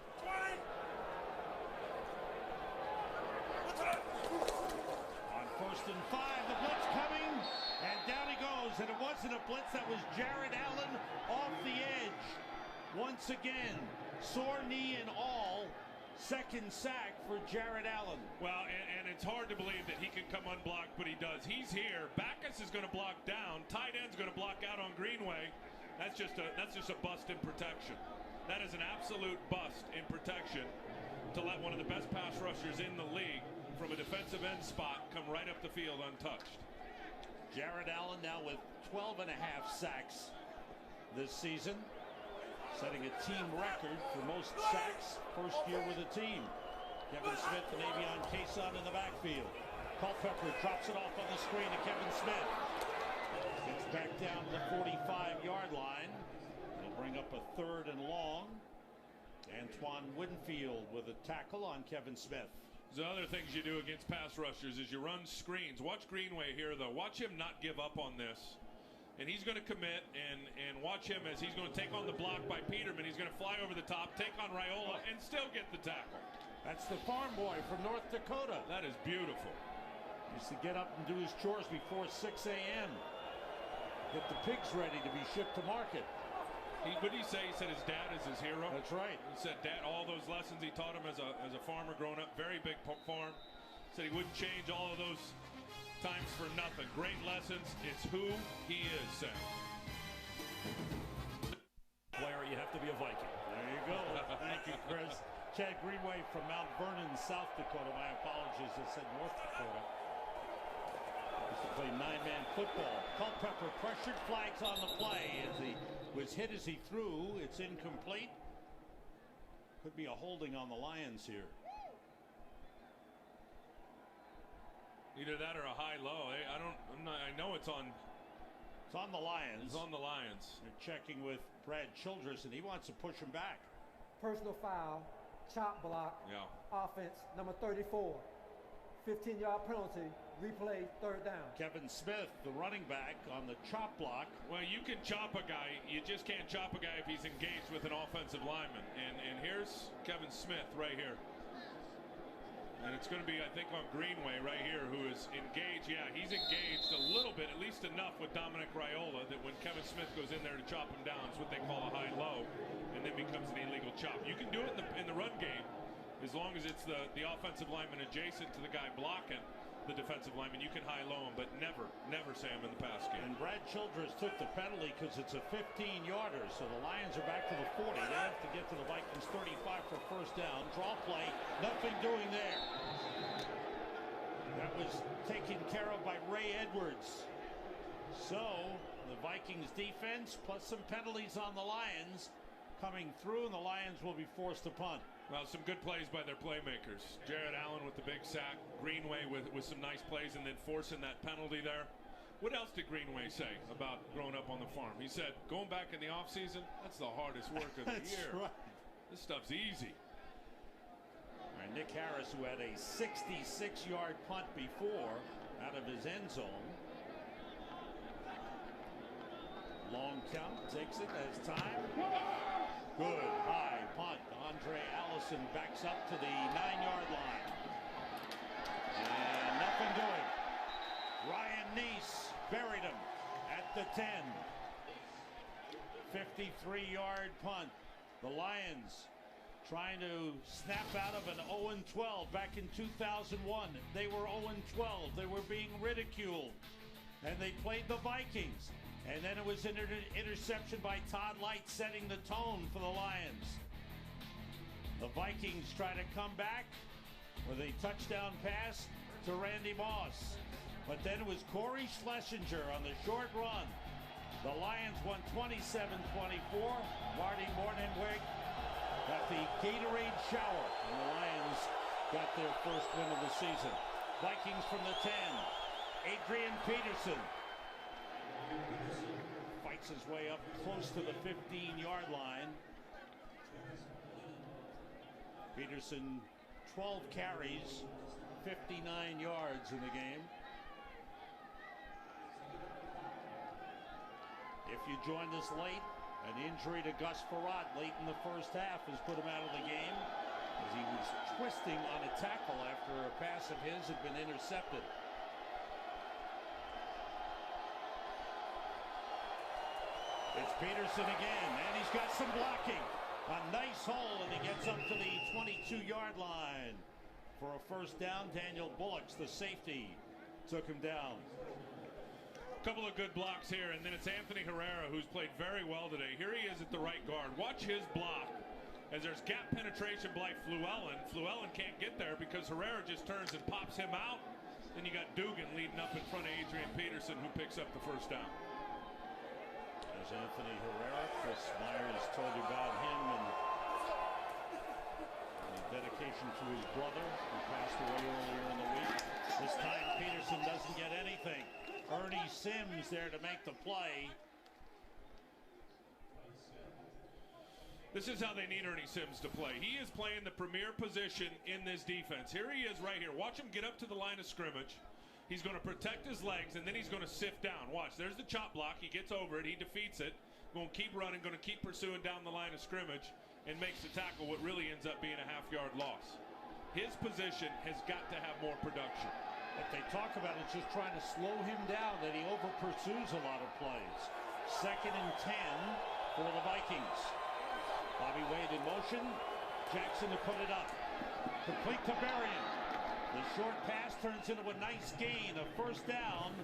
On 1st and 5, the blitz coming, and down he goes. And it wasn't a blitz, that was Jared Allen off the edge. Once again, sore knee and all, 2nd sack for Jared Allen. Well, and it's hard to believe that he can come unblocked, but he does. He's here. Backus is going to block down. Tight end's going to block out on Greenway. That's just a bust in protection. That is an absolute bust in protection to let one of the best pass rushers in the league from a defensive end spot come right up the field untouched. Jared Allen now with 12.5 sacks this season, setting a team record for most sacks first year with a team. Kevin Smith and Avion Cason in the backfield. Culpepper drops it off on the screen to Kevin Smith. Gets back down to the 45-yard line. They'll bring up a 3rd and long. Antoine Winfield with a tackle on Kevin Smith. The other things you do against pass rushers is you run screens. Watch Greenway here, though. Watch him not give up on this. And he's going to commit, and watch him as he's going to take on the block by Peterman. He's going to fly over the top, take on Raiola, and still get the tackle. That's the farm boy from North Dakota. That is beautiful. Used to get up and do his chores before 6 a.m. Get the pigs ready to be shipped to market. What did he say? He said his dad is his hero. That's right. He said dad, all those lessons he taught him as a farmer growing up, very big farm. Said he wouldn't change all of those times for nothing. Great lessons. It's who he is, Sam. Player, you have to be a Viking. There you go. Thank you, Chris. Chad Greenway from Mount Vernon, South Dakota. My apologies, I said North Dakota. Used to play 9-man football. Culpepper pressured, flags on the play as he was hit as he threw. It's incomplete. Could be a holding on the Lions here. Either that or a high-low. I know it's on. It's on the Lions. It's on the Lions. They're checking with Brad Childress, and he wants to push him back. Personal foul, chop block. Yeah. Offense, number 34. 15-yard penalty. Replay, 3rd down. Kevin Smith, the running back, on the chop block. Well, you can chop a guy. You just can't chop a guy if he's engaged with an offensive lineman. And here's Kevin Smith right here. And it's going to be, I think, on Greenway right here, who is engaged. Yeah, he's engaged a little bit, at least enough with Dominic Raiola, that when Kevin Smith goes in there to chop him down, it's what they call a high-low, and then becomes an illegal chop. You can do it in the run game As long as it's the offensive lineman adjacent to the guy blocking the defensive lineman, you can high-low him, but never Sam in the pass game. And Brad Childress took the penalty because it's a 15-yarder, so the Lions are back to the 40. They have to get to the Vikings 35 for first down. Draw play, nothing doing there. That was taken care of by Ray Edwards. So the Vikings defense plus some penalties on the Lions coming through, and the Lions will be forced to punt. Well, some good plays by their playmakers. Jared Allen with the big sack. Greenway with some nice plays and then forcing that penalty there. What else did Greenway say about growing up on the farm? He said, going back in the offseason, that's the hardest work of the year. Right. This stuff's easy. All right, Nick Harris, who had a 66-yard punt before out of his end zone. Long count, takes it as time. Good high punt. Andre Allison backs up to the 9-yard line. And nothing doing. Ryan Neese buried him at the 10. 53-yard punt. The Lions trying to snap out of an 0-12 back in 2001. They were 0-12. They were being ridiculed. And they played the Vikings. And then it was an interception by Todd Light, setting the tone for the Lions. The Vikings try to come back with a touchdown pass to Randy Moss. But then it was Corey Schlesinger on the short run. The Lions won 27-24. Marty Mornhinweg got the Gatorade shower, and the Lions got their first win of the season. Vikings from the 10. Adrian Peterson fights his way up close to the 15-yard line. Peterson, 12 carries, 59 yards in the game. If you joined us late, an injury to Gus Frerotte late in the first half has put him out of the game as he was twisting on a tackle after a pass of his had been intercepted. It's Peterson again, and he's got some blocking. A nice hole, and he gets up to the 22-yard line for a first down. Daniel Bullocks, the safety, took him down. A couple of good blocks here, and then it's Anthony Herrera, who's played very well today. Here he is at the right guard. Watch his block as there's gap penetration by Fluellen. Fluellen can't get there because Herrera just turns and pops him out. Then you got Dugan leading up in front of Adrian Peterson, who picks up the first down. There's Anthony Herrera. Chris Myers told you about him and the dedication to his brother, who passed away earlier in the week. This time Peterson doesn't get anything. Ernie Sims there to make the play. This is how they need Ernie Sims to play. He is playing the premier position in this defense. Here he is right here. Watch him get up to the line of scrimmage. He's going to protect his legs, and then he's going to sift down. Watch, there's the chop block. He gets over it. He defeats it. Going to keep running, going to keep pursuing down the line of scrimmage, and makes the tackle what really ends up being a half-yard loss. His position has got to have more production. What they talk about is just trying to slow him down, that he over-pursues a lot of plays. 2nd and 10 for the Vikings. Bobby Wade in motion. Jackson to put it up. Complete to Berrien. The short pass turns into a nice gain, a first down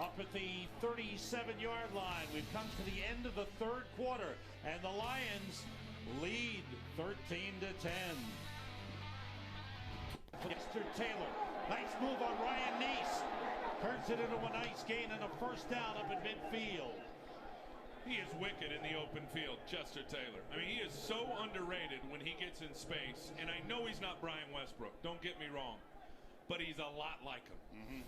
up at the 37-yard line. We've come to the end of the third quarter, and the Lions lead 13-10. Mr. Taylor, nice move on Ryan Neese. Turns it into a nice gain and a first down up in midfield. He is wicked in the open field, Chester Taylor. I mean, he is so underrated when he gets in space, and I know he's not Brian Westbrook, don't get me wrong, but he's a lot like him.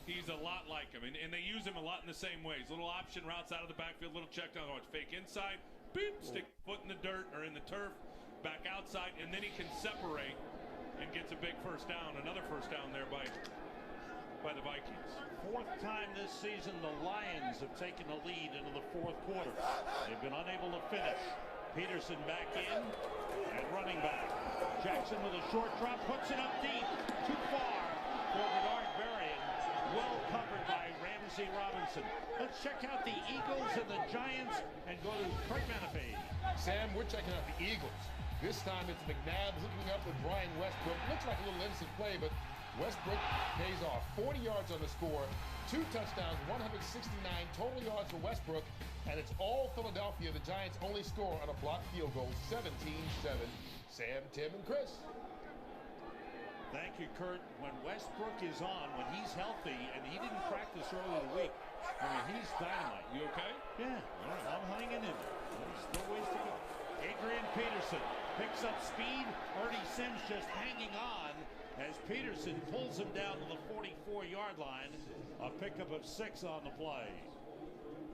He's a lot like him, and they use him a lot in the same ways. Little option routes out of the backfield, little check down, watch, fake inside, beep, stick foot in the dirt or in the turf, back outside, and then he can separate and gets a big first down, another first down there by the Vikings. 4th time this season the Lions have taken the lead into the 4th quarter. They've been unable to finish. Peterson back in and running back. Jackson with a short drop, puts it up deep. Too far for Bernard Berrien. Well covered by Ramsey Robinson. Let's check out the Eagles and the Giants and go to Craig Menefee. Sam, we're checking out the Eagles. This time it's McNabb hooking up with Brian Westbrook. Looks like a little innocent play, but Westbrook pays off. 40 yards on the score, 2 touchdowns, 169 total yards for Westbrook, and it's all Philadelphia. The Giants only score on a blocked field goal, 17-7. Sam, Tim, and Chris. Thank you, Kurt. When Westbrook is on, when he's healthy, and he didn't practice earlier in the week, I mean, he's dynamite. You okay? Yeah, I'm hanging in there. There's still ways to go. Adrian Peterson picks up speed. Ernie Sims just hanging on as Peterson pulls him down to the 44-yard line. A pickup of 6 on the play.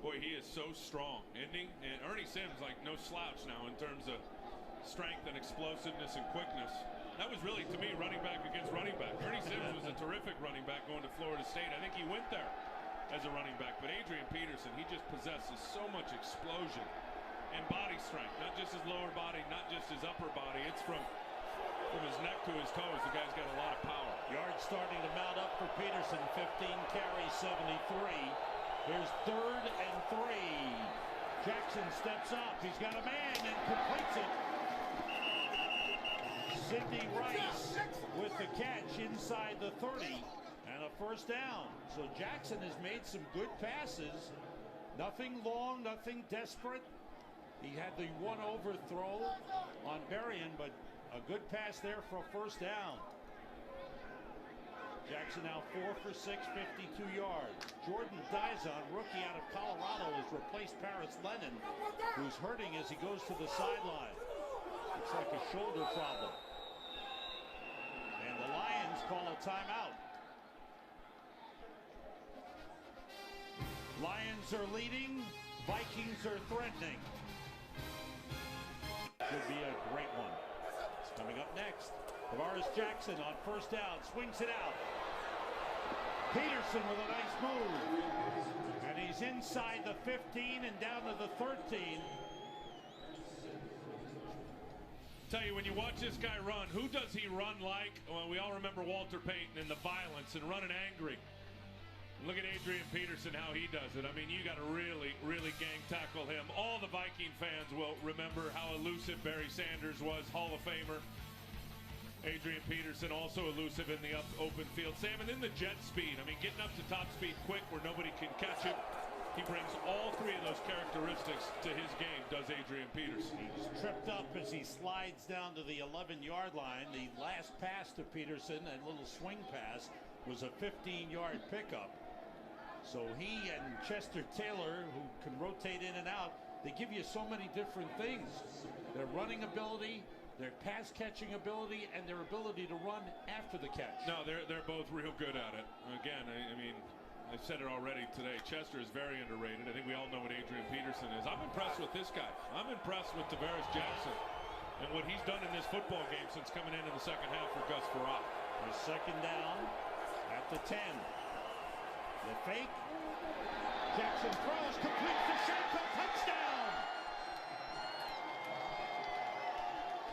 Boy, he is so strong, isn't he? And Ernie Sims, like, no slouch now in terms of strength and explosiveness and quickness. That was really, to me, running back against running back. Ernie Sims was a terrific running back going to Florida State. I think he went there as a running back. But Adrian Peterson, he just possesses so much explosion and body strength. Not just his lower body, not just his upper body. It's from his neck to his toes. The guy's got a lot of power. Yards starting to mount up for Peterson. 15 carries, 73. Here's 3rd and 3. Jackson steps up. He's got a man and completes it. Sidney Rice with the catch inside the 30 and a first down. So Jackson has made some good passes. Nothing long, nothing desperate. He had the one overthrow on Berrien, but a good pass there for a first down. Jackson now 4 for 6, 52 yards. Jordan Dizon, rookie out of Colorado, has replaced Paris Lennon, who's hurting as he goes to the sideline. Looks like a shoulder problem. And the Lions call a timeout. Lions are leading. Vikings are threatening. Could be a great one. It's coming up next. Tavares Jackson on first down, swings it out. Peterson with a nice move. And he's inside the 15 and down to the 13. Tell you, when you watch this guy run, who does he run like? Well, we all remember Walter Payton and the violence and running angry. Look at Adrian Peterson, how he does it. I mean, you got to really, really gang tackle him. All the Viking fans will remember how elusive Barry Sanders was, Hall of Famer. Adrian Peterson also elusive in the open field. Sam, and then the jet speed. I mean, getting up to top speed quick where nobody can catch him. He brings all 3 of those characteristics to his game, does Adrian Peterson. He's tripped up as he slides down to the 11-yard line. The last pass to Peterson, a little swing pass, was a 15-yard pickup. So he and Chester Taylor, who can rotate in and out, they give you so many different things. Their running ability, their pass-catching ability, and their ability to run after the catch. No, they're both real good at it. Again, I mean, I've said it already today. Chester is very underrated. I think we all know what Adrian Peterson is. I'm impressed with this guy. I'm impressed with Tavares Jackson and what he's done in this football game since coming in the second half for Gus Frerotte. The second down at the 10. The fake. Jackson throws, complete to Shanko, touchdown!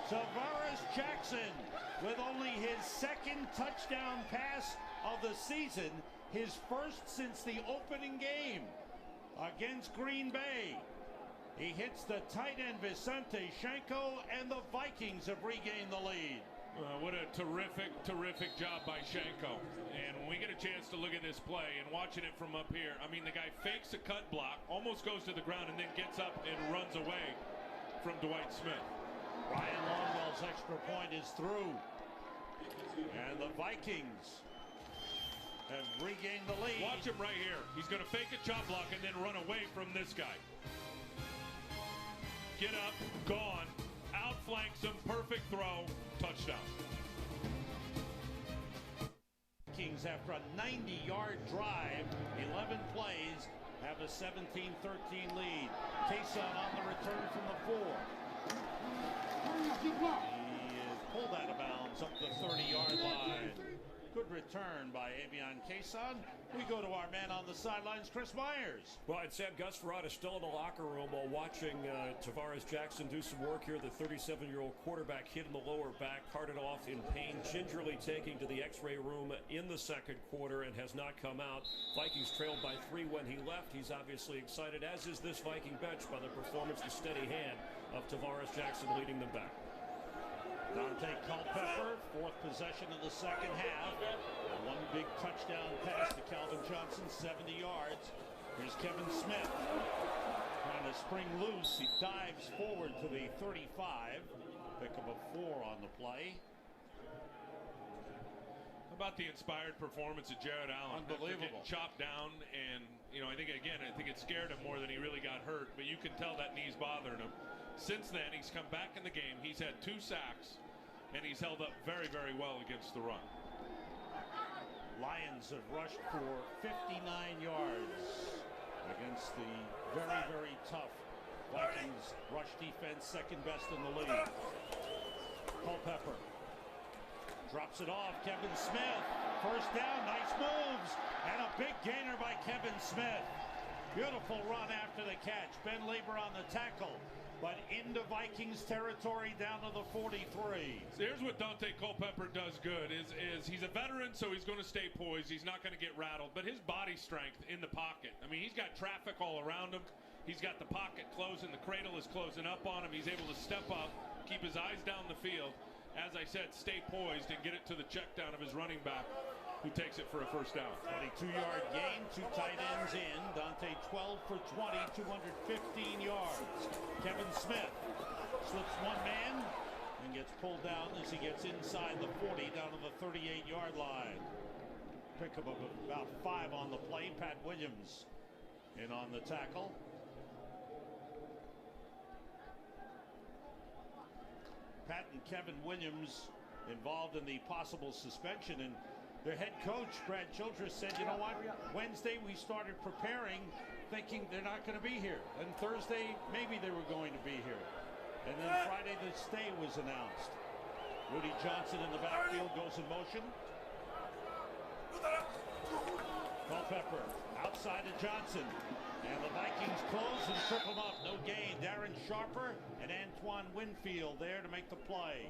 Tavares Jackson with only his 2nd touchdown pass of the season, his first since the opening game against Green Bay. He hits the tight end Vicente Shanko, and the Vikings have regained the lead. What a terrific, terrific job by Shanko. And when we get a chance to look at this play and watching it from up here, I mean, the guy fakes a cut block, almost goes to the ground, and then gets up and runs away from Dwight Smith. Ryan Longwell's extra point is through. And the Vikings have regained the lead. Watch him right here. He's going to fake a chop block and then run away from this guy. Get up, gone, outflanks him, perfect throw, touchdown. Vikings, after a 90-yard drive, 11 plays, have a 17-13 lead. Cason on the return from the 4. He is pulled out of bounds up the 30-yard line. Good return by Avion Cason. We go to our man on the sidelines, Chris Myers. Well, and Sam, Gus Frerotte is still in the locker room while watching Tavares Jackson do some work here. The 37-year-old quarterback hit in the lower back, carted off in pain, gingerly taking to the x-ray room in the second quarter and has not come out. Vikings trailed by 3 when he left. He's obviously excited, as is this Viking bench, by the performance, the steady hand of Tavares Jackson leading them back. Daunte Culpepper, fourth possession of the second half. One big touchdown pass to Calvin Johnson, 70 yards. Here's Kevin Smith trying to spring loose. He dives forward to the 35. Pick up a 4 on the play. How about the inspired performance of Jared Allen? Unbelievable. Chopped down, and I think it scared him more than he really got hurt. But you can tell that knee's bothering him. Since then, he's come back in the game. He's had 2 sacks, and he's held up very, very well against the run. Lions have rushed for 59 yards against the very, very tough Vikings rush defense, second best in the league. Culpepper drops it off. Kevin Smith, first down, nice moves, and a big gainer by Kevin Smith. Beautiful run after the catch. Ben Lieber on the tackle, but into Vikings territory down to the 43. So here's what Daunte Culpepper does good is he's a veteran, so he's going to stay poised. He's not going to get rattled, but his body strength in the pocket. I mean, he's got traffic all around him. He's got the pocket closing. The cradle is closing up on him. He's able to step up, keep his eyes down the field. As I said, stay poised and get it to the check down of his running back, who takes it for a first down. 22-yard gain, 2 tight ends in. Daunte 12 for 20, 215 yards. Kevin Smith slips one man and gets pulled down as he gets inside the 40 down to the 38-yard line. Pick up about 5 on the play. Pat Williams in on the tackle. Pat and Kevin Williams involved in the possible suspension, and their head coach, Brad Childress, said, you know what, Wednesday we started preparing thinking they're not going to be here, and Thursday maybe they were going to be here, and then Friday the stay was announced. Rudy Johnson in the backfield goes in motion. Culpepper outside of Johnson, and the Vikings close and trip him up. No gain. Darren Sharper and Antoine Winfield there to make the play.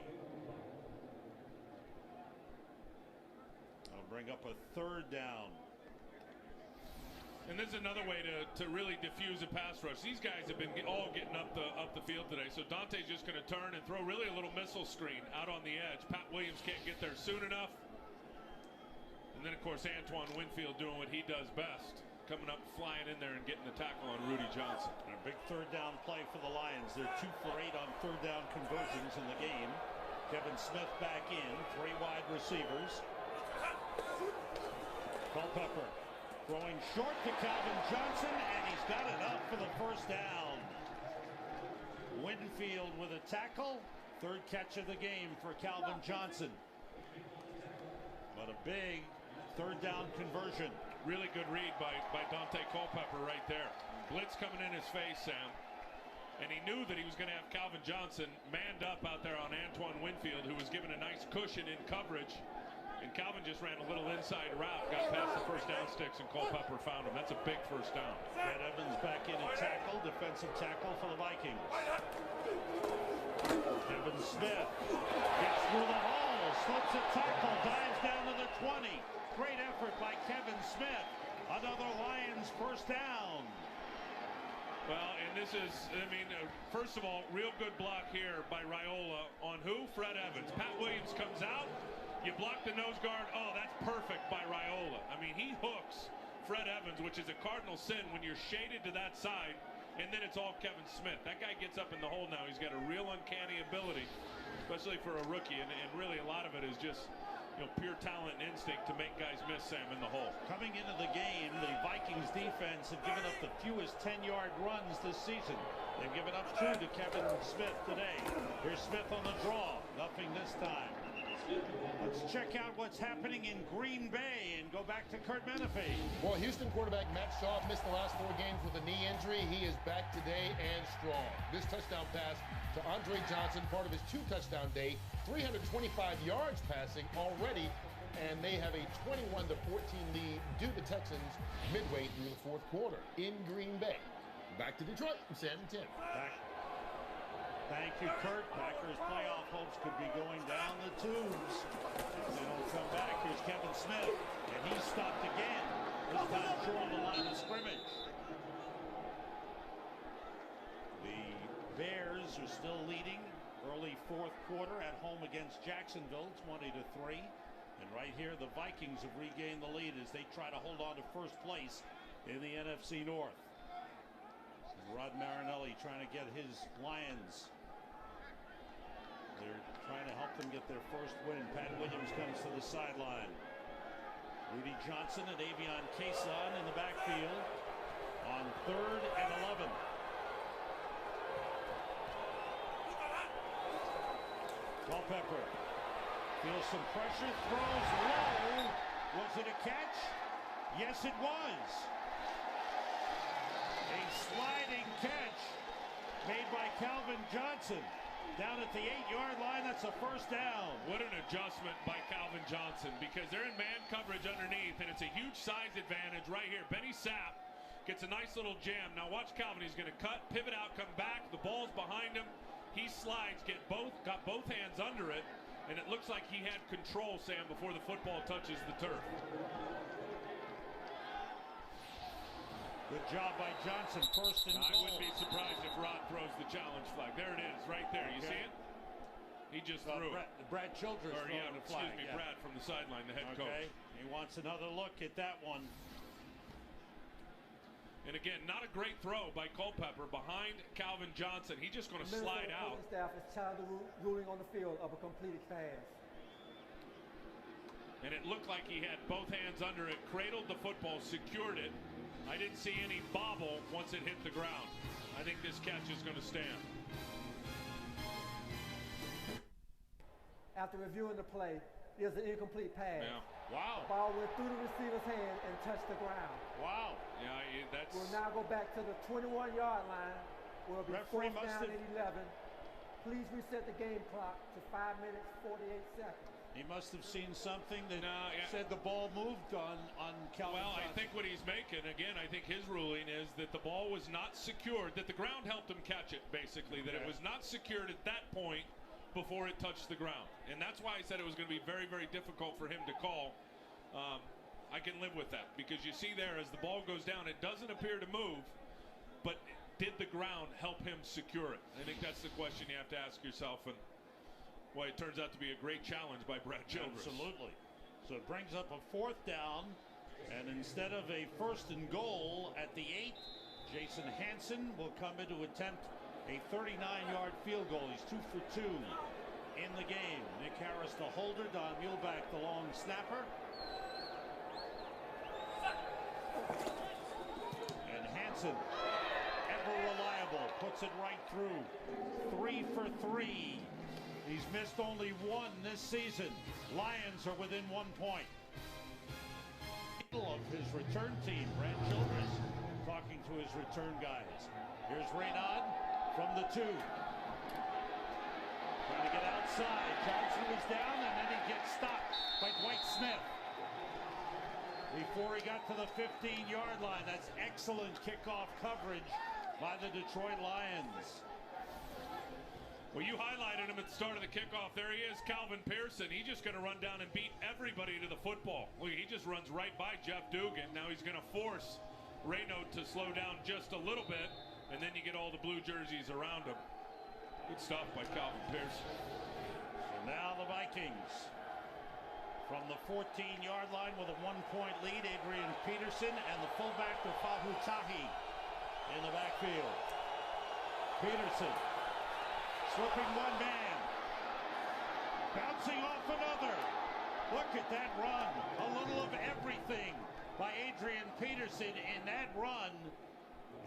That'll bring up a 3rd down. And this is another way to really diffuse a pass rush. These guys have been all getting up the field today. So Daunte's just going to turn and throw really a little missile screen out on the edge. Pat Williams can't get there soon enough. And then, of course, Antoine Winfield doing what he does best, coming up, flying in there and getting the tackle on Rudy Johnson. And a big 3rd down play for the Lions. They're 2 for 8 on 3rd down conversions in the game. Kevin Smith back in, 3 wide receivers. Culpepper throwing short to Calvin Johnson, and he's got it up for the first down. Winfield with a tackle. 3rd catch of the game for Calvin Johnson. But a big 3rd down conversion. Really good read by Daunte Culpepper right there. Blitz coming in his face, Sam. And he knew that he was going to have Calvin Johnson manned up out there on Antoine Winfield, who was given a nice cushion in coverage. And Calvin just ran a little inside route, got past the first down sticks, and Culpepper found him. That's a big first down. Ed Evans back in at tackle, defensive tackle for the Vikings. Kevin Smith gets through the hole, slips a tackle, dives down to the 20. Great effort by Kevin Smith. Another Lions first down. Well, and this is, first of all, real good block here by Raiola on who? Fred Evans. Pat Williams comes out. You block the nose guard. Oh, that's perfect by Raiola. I mean, he hooks Fred Evans, which is a cardinal sin when you're shaded to that side, and then it's all Kevin Smith. That guy gets up in the hole now. He's got a real uncanny ability, especially for a rookie, and really a lot of it is just pure talent and instinct to make guys miss, Sam, in the hole. Coming into the game, the Vikings defense have given up the fewest 10-yard runs this season. They've given up 2 to Kevin Smith today. Here's Smith on the draw. Nothing this time. Let's check out what's happening in Green Bay and go back to Kurt Menefee. Well, Houston quarterback Matt Schaub missed the last 4 games with a knee injury. He is back today and strong. This touchdown pass to Andre Johnson, part of his 2-touchdown day, 325 yards passing already, and they have a 21-14 lead due to the Texans midway through the 4th quarter in Green Bay. Back to Detroit, Sam and Tim. Thank you, Kurt. Packers playoff hopes could be going down the tubes. If they don't come back, here's Kevin Smith, and he's stopped again. This time short of the line of scrimmage. The Bears are still leading Early fourth quarter at home against Jacksonville, 20-3. And right here, the Vikings have regained the lead as they try to hold on to first place in the NFC North. Rod Marinelli trying to get his Lions. They're trying to help them get their first win. Pat Williams comes to the sideline. Rudy Johnson and Avion Quezon in the backfield on 3rd and 11. Culpepper feels some pressure, throws low. Was it a catch? Yes, it was. A sliding catch made by Calvin Johnson. Down at the 8-yard line, that's a first down. What an adjustment by Calvin Johnson, because they're in man coverage underneath, and it's a huge size advantage right here. Benny Sapp gets a nice little jam. Now watch Calvin. He's going to cut, pivot out, come back. The ball's behind him. He slides, got both hands under it, and it looks like he had control, Sam, before the football touches the turf. Good job by Johnson, first and goal. I wouldn't be surprised if Rod throws the challenge flag. There it is, right there. You see it? He just threw it. Brad Childress throwing the flag. Excuse me, yeah. Brad from the sideline, the head coach. He wants another look at that one. And again, not a great throw by Culpepper behind Calvin Johnson. He's just going to slide out. The staff is tired of the ruling on the field of a completed pass. And it looked like he had both hands under it, cradled the football, secured it. I didn't see any bobble once it hit the ground. I think this catch is going to stand. After reviewing the play, there's an incomplete pass. Yeah. Wow. The ball went through the receiver's hand and touched the ground. Wow. Yeah, that's... We'll now go back to the 21-yard line. We'll be fourth down and 11. Please reset the game clock to 5 minutes, 48 seconds. He must have seen something that said the ball moved on Calvin Johnson. I think what he's making, again, I think his ruling is that the ball was not secured, that the ground helped him catch it, basically, that it was not secured at that point before it touched the ground. And that's why I said it was going to be very, very difficult for him to call. I can live with that, because you see there, as the ball goes down, it doesn't appear to move, but did the ground help him secure it? I think that's the question you have to ask yourself. And well, it turns out to be a great challenge by Brad Childress. Absolutely. So it brings up a fourth down, and instead of a first and goal at the 8, Jason Hansen will come in to attempt a 39-yard field goal. He's 2 for 2 in the game. Nick Harris, the holder. Don Muhlbach, the long snapper. And Hansen, ever reliable, puts it right through. 3 for 3. He's missed only one this season. Lions are within 1 point. Of his return team, Brad Childress, talking to his return guys. Here's Reynaud from the 2. Trying to get outside. Johnson was down, and then he gets stopped by Dwight Smith. Before he got to the 15-yard line, that's excellent kickoff coverage by the Detroit Lions. Well, you highlighted him at the start of the kickoff. There he is, Calvin Pearson. He's just going to run down and beat everybody to the football. Look, he just runs right by Jeff Dugan. Now he's going to force Reynaud to slow down just a little bit, and then you get all the blue jerseys around him. Good stuff by Calvin Pearson. So now the Vikings from the 14-yard line with a 1-point lead. Adrian Peterson and the fullback, Fahu Tahi, in the backfield. Peterson slipping one man, bouncing off another. Look at that run. A little of everything by Adrian Peterson in that run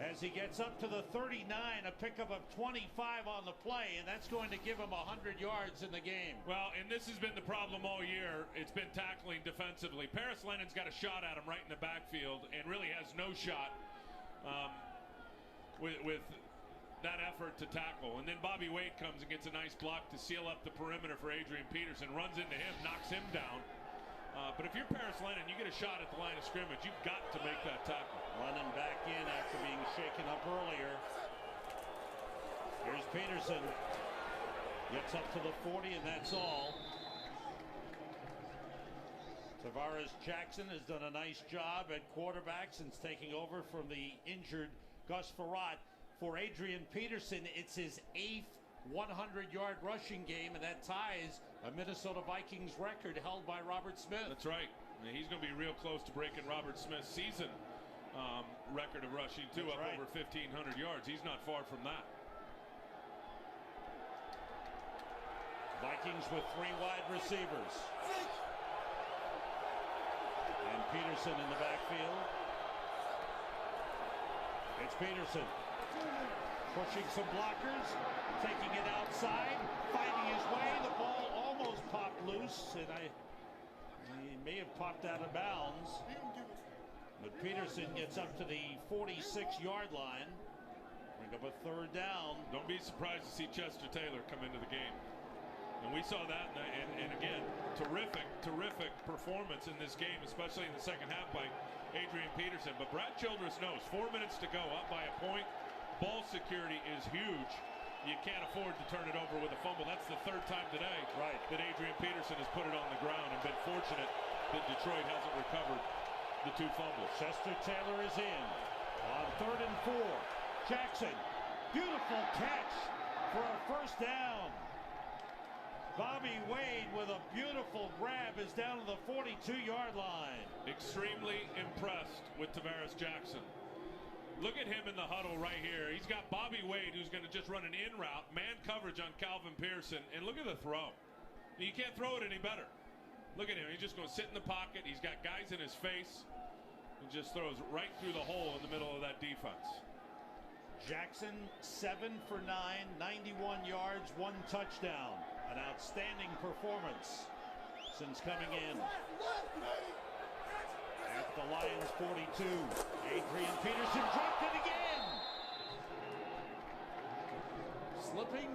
as he gets up to the 39, a pickup of 25 on the play, and that's going to give him 100 yards in the game. Well, and this has been the problem all year. It's been tackling defensively. Paris Lennon's got a shot at him right in the backfield and really has no shot with that effort to tackle. And then Bobby Wade comes and gets a nice block to seal up the perimeter for Adrian Peterson, runs into him, knocks him down. But if you're Paris Lennon, you get a shot at the line of scrimmage. You've got to make that tackle. Running back in after being shaken up earlier. Here's Peterson. Gets up to the 40, and that's all. Tavares Jackson has done a nice job at quarterback since taking over from the injured Gus Frerotte. For Adrian Peterson, it's his 8th 100-yard rushing game, and that ties a Minnesota Vikings record held by Robert Smith. That's right. And he's going to be real close to breaking Robert Smith's season record of rushing, too, That's up right. over 1,500 yards. He's not far from that. Vikings with 3 wide receivers. And Peterson in the backfield. It's Peterson pushing some blockers, taking it outside, fighting his way. The ball almost popped loose, and he may have popped out of bounds. But Peterson gets up to the 46-yard line. Bring up a 3rd down. Don't be surprised to see Chester Taylor come into the game. And we saw that, and again, terrific performance in this game, especially in the second half by Adrian Peterson. But Brad Childress knows 4 minutes to go, up by a point. Ball security is huge. You can't afford to turn it over with a fumble. That's the 3rd time today that Adrian Peterson has put it on the ground and been fortunate that Detroit hasn't recovered the 2 fumbles. Chester Taylor is in on 3rd and 4. Jackson, beautiful catch for a 1st down. Bobby Wade with a beautiful grab is down to the 42-yard line. Extremely impressed with Tavares Jackson. Look at him in the huddle right here. He's got Bobby Wade, who's going to just run an in route, man coverage on Calvin Pearson, and look at the throw. You can't throw it any better. Look at him. He's just going to sit in the pocket. He's got guys in his face, and just throws right through the hole in the middle of that defense. Jackson 7 for 9, 91 yards, 1 touchdown. An outstanding performance since coming in. At the Lions 42, Adrian Peterson dropped it again. Slipping?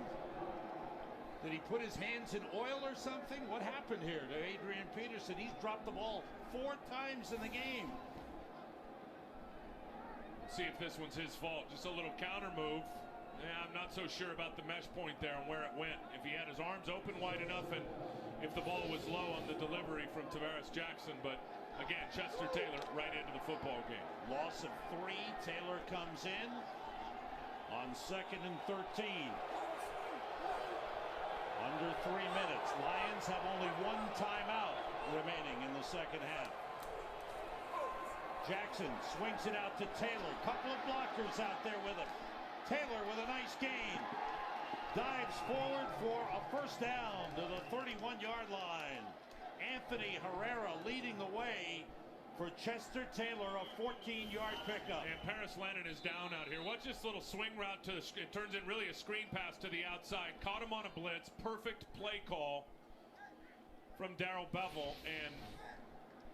Did he put his hands in oil or something? What happened here to Adrian Peterson? He's dropped the ball 4 times in the game. See if this one's his fault. Just a little counter move. Yeah, I'm not so sure about the mesh point there and where it went. If he had his arms open wide enough and if the ball was low on the delivery from Tavares Jackson. But again, Chester Taylor right into the football game. Loss of 3. Taylor comes in on 2nd and 13. Under 3 minutes. Lions have only 1 timeout remaining in the second half. Jackson swings it out to Taylor. Couple of blockers out there with him. Taylor with a nice gain. Dives forward for a 1st down to the 31-yard line. Anthony Herrera leading the way for Chester Taylor, a 14-yard pickup. And Paris Lennon is down out here. Watch this little swing route to the it turns in really a screen pass to the outside. Caught him on a blitz. Perfect play call from Darrell Bevel. And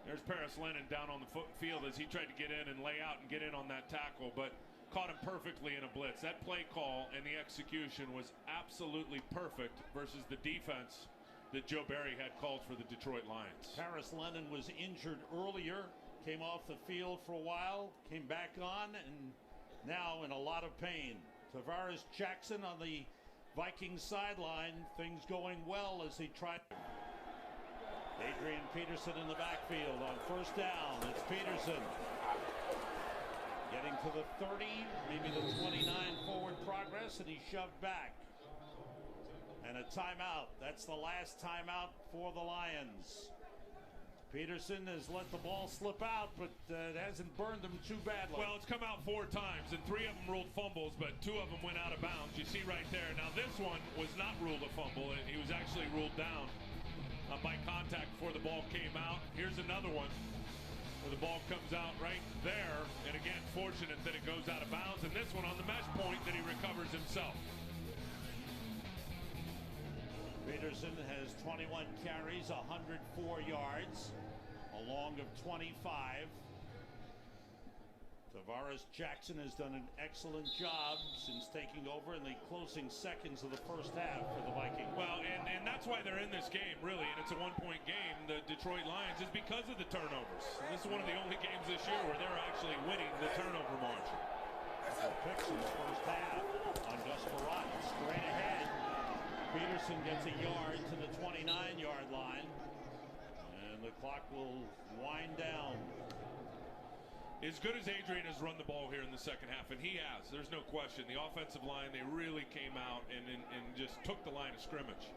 there's Paris Lennon down on the field as he tried to get in and lay out and get in on that tackle, but caught him perfectly in a blitz. That play call and the execution was absolutely perfect versus the defense that Joe Barry had called for the Detroit Lions. Paris Lennon was injured earlier, came off the field for a while, came back on, and now in a lot of pain. Tavares Jackson on the Vikings sideline, things going well as he tried. Adrian Peterson in the backfield on 1st down. It's Peterson getting to the 30, maybe the 29 forward progress, and he's shoved back. And a timeout. That's the last timeout for the Lions. Peterson has let the ball slip out, but it hasn't burned them too badly. Well, it's come out 4 times, and 3 of them ruled fumbles, but 2 of them went out of bounds. You see right there. Now, this one was not ruled a fumble. He was actually ruled down by contact before the ball came out. Here's another one where the ball comes out right there, and again, fortunate that it goes out of bounds, and this one on the mesh point that he recovers himself. Peterson has 21 carries, 104 yards, a long of 25. Tavares Jackson has done an excellent job since taking over in the closing seconds of the first half for the Vikings. Well, and that's why they're in this game, really, and it's a 1-point game, the Detroit Lions, is because of the turnovers. And this is one of the only games this year where they're actually winning the turnover margin. Picks in the first half on Gus Frerotte, straight ahead. Peterson gets a yard to the 29-yard line, and the clock will wind down. As good as Adrian has run the ball here in the second half, and he has, there's no question. The offensive line, they really came out and just took the line of scrimmage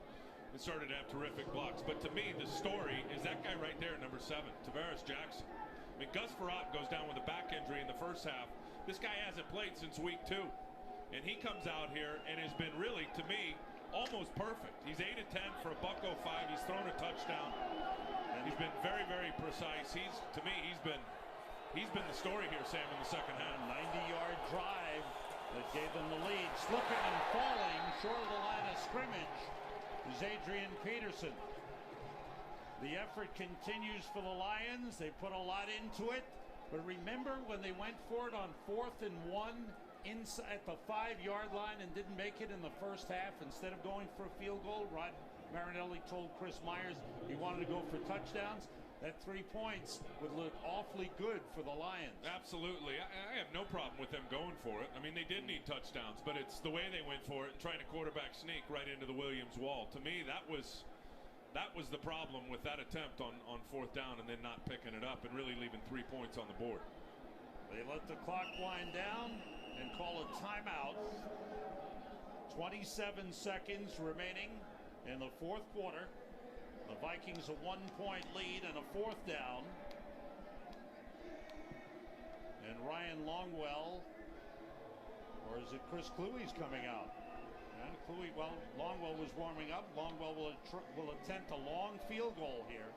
and started to have terrific blocks. But to me, the story is that guy right there, number 7, Tavares Jackson. I mean, Gus Frerotte goes down with a back injury in the first half. This guy hasn't played since week 2. And he comes out here and has been really, to me, almost perfect. He's 8 of 10 for a $105. He's thrown a touchdown. And he's been very, very precise. To me, he's been the story here, Sam, in the second half. 90-yard drive that gave them the lead. Slipping and falling short of the line of scrimmage is Adrian Peterson. The effort continues for the Lions. They put a lot into it. But remember when they went for it on 4th and 1 inside at the 5-yard line and didn't make it in the first half? Instead of going for a field goal, Rod Marinelli told Chris Myers he wanted to go for touchdowns. That 3 points would look awfully good for the Lions. Absolutely. I have no problem with them going for it. I mean, they did need touchdowns, but it's the way they went for it, trying to quarterback sneak right into the Williams wall. To me, that was the problem with that attempt on 4th down and then not picking it up and really leaving 3 points on the board. They let the clock wind down and call a timeout. 27 seconds remaining in the 4th quarter. The Vikings a 1-point lead and a 4th down. And Ryan Longwell, or is it Chris Cluey's coming out? And Cluey, well, Longwell was warming up. Longwell will attempt a long field goal here.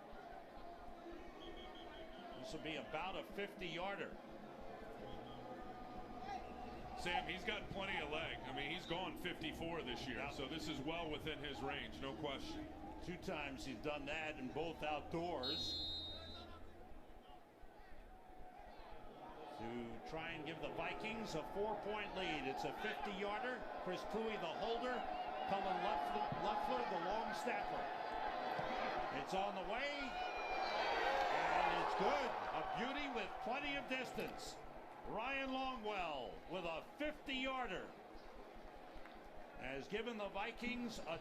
This will be about a 50-yarder. Sam, he's got plenty of leg. I mean, he's gone 54 this year, so this is well within his range, no question. 2 times he's done that, and both outdoors. To try and give the Vikings a 4-point lead. It's a 50-yarder. Chris Cluey, the holder. Cullen Loeffler, the long snapper. It's on the way, and it's good. A beauty with plenty of distance. Ryan Longwell with a 50-yarder has given the Vikings a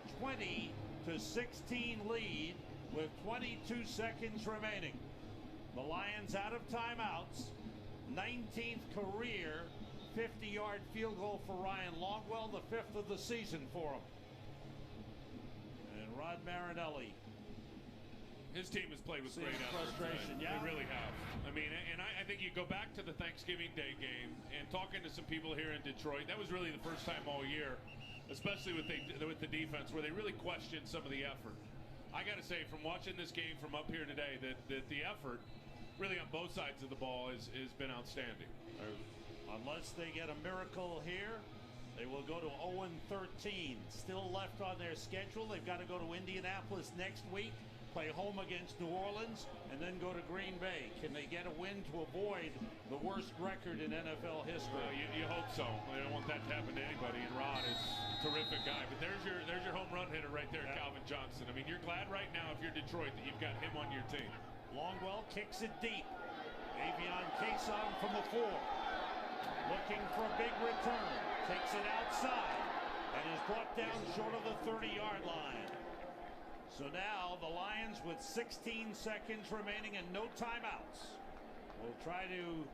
20-16 lead with 22 seconds remaining. The Lions out of timeouts. 19th career 50-yard field goal for Ryan Longwell, the 5th of the season for him. And Rod Marinelli. His team has played with great effort. They really have. I mean, and I think you go back to the Thanksgiving Day game and talking to some people here in Detroit, that was really the first time all year, especially with the defense, where they really questioned some of the effort. I got to say, from watching this game from up here today, that the effort really on both sides of the ball has been outstanding. Unless they get a miracle here, they will go to 0-13. Still left on their schedule. They've got to go to Indianapolis next week, play home against New Orleans, and then go to Green Bay. Can they get a win to avoid the worst record in NFL history? You hope so. I don't want that to happen to anybody, and Rod is a terrific guy. But there's your home run hitter right there, Calvin Johnson. I mean, you're glad right now, if you're Detroit, that you've got him on your team. Longwell kicks it deep. Avion Cason from the 4. Looking for a big return. Takes it outside and is brought down short of the 30-yard line. So now the Lions with 16 seconds remaining and no timeouts will try to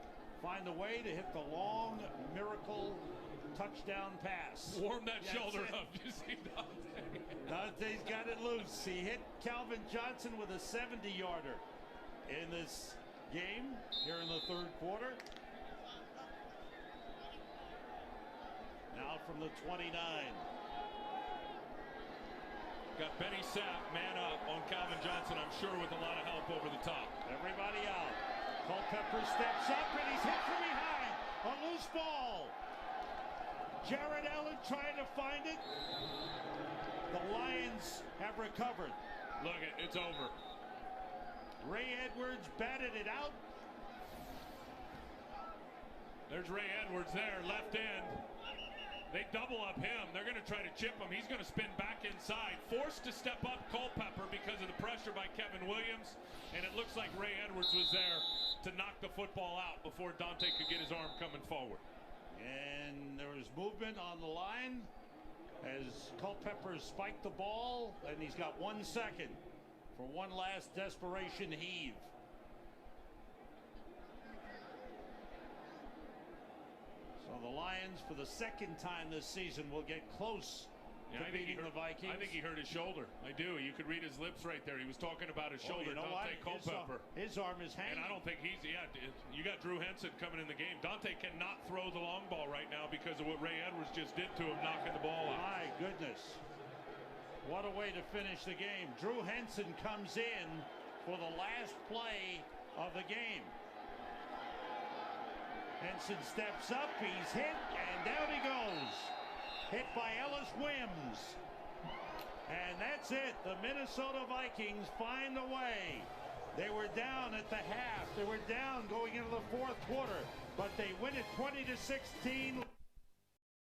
find a way to hit the long miracle touchdown pass. Warm that shoulder up. You see Daunte. Daunte's got it loose. He hit Calvin Johnson with a 70-yarder in this game here in the 3rd quarter. Now from the 29. Got Benny Sapp, man up on Calvin Johnson, I'm sure with a lot of help over the top. Everybody out. Culpepper steps up and he's hit from behind. A loose ball. Jared Allen trying to find it. The Lions have recovered. Look, it's over. Ray Edwards batted it out. There's Ray Edwards there, left end. They double up him. They're going to try to chip him. He's going to spin back inside. Forced to step up Culpepper because of the pressure by Kevin Williams. And it looks like Ray Edwards was there to knock the football out before Daunte could get his arm coming forward. And there was movement on the line as Culpepper spiked the ball. And he's got 1 second for one last desperation heave. Lions for the second time this season will get close to beating the Vikings. I think he hurt his shoulder. I do. You could read his lips right there. He was talking about his shoulder. You know Daunte Culpepper. His arm is hanging. And I don't think he's. Yeah, you got Drew Henson coming in the game. Daunte cannot throw the long ball right now because of what Ray Edwards just did to him, knocking the ball out. My goodness. What a way to finish the game. Drew Henson comes in for the last play of the game. Henson steps up, he's hit, and down he goes. Hit by Ellis Wims. And that's it. The Minnesota Vikings find a way. They were down at the half. They were down going into the fourth quarter, but they win it 20-16.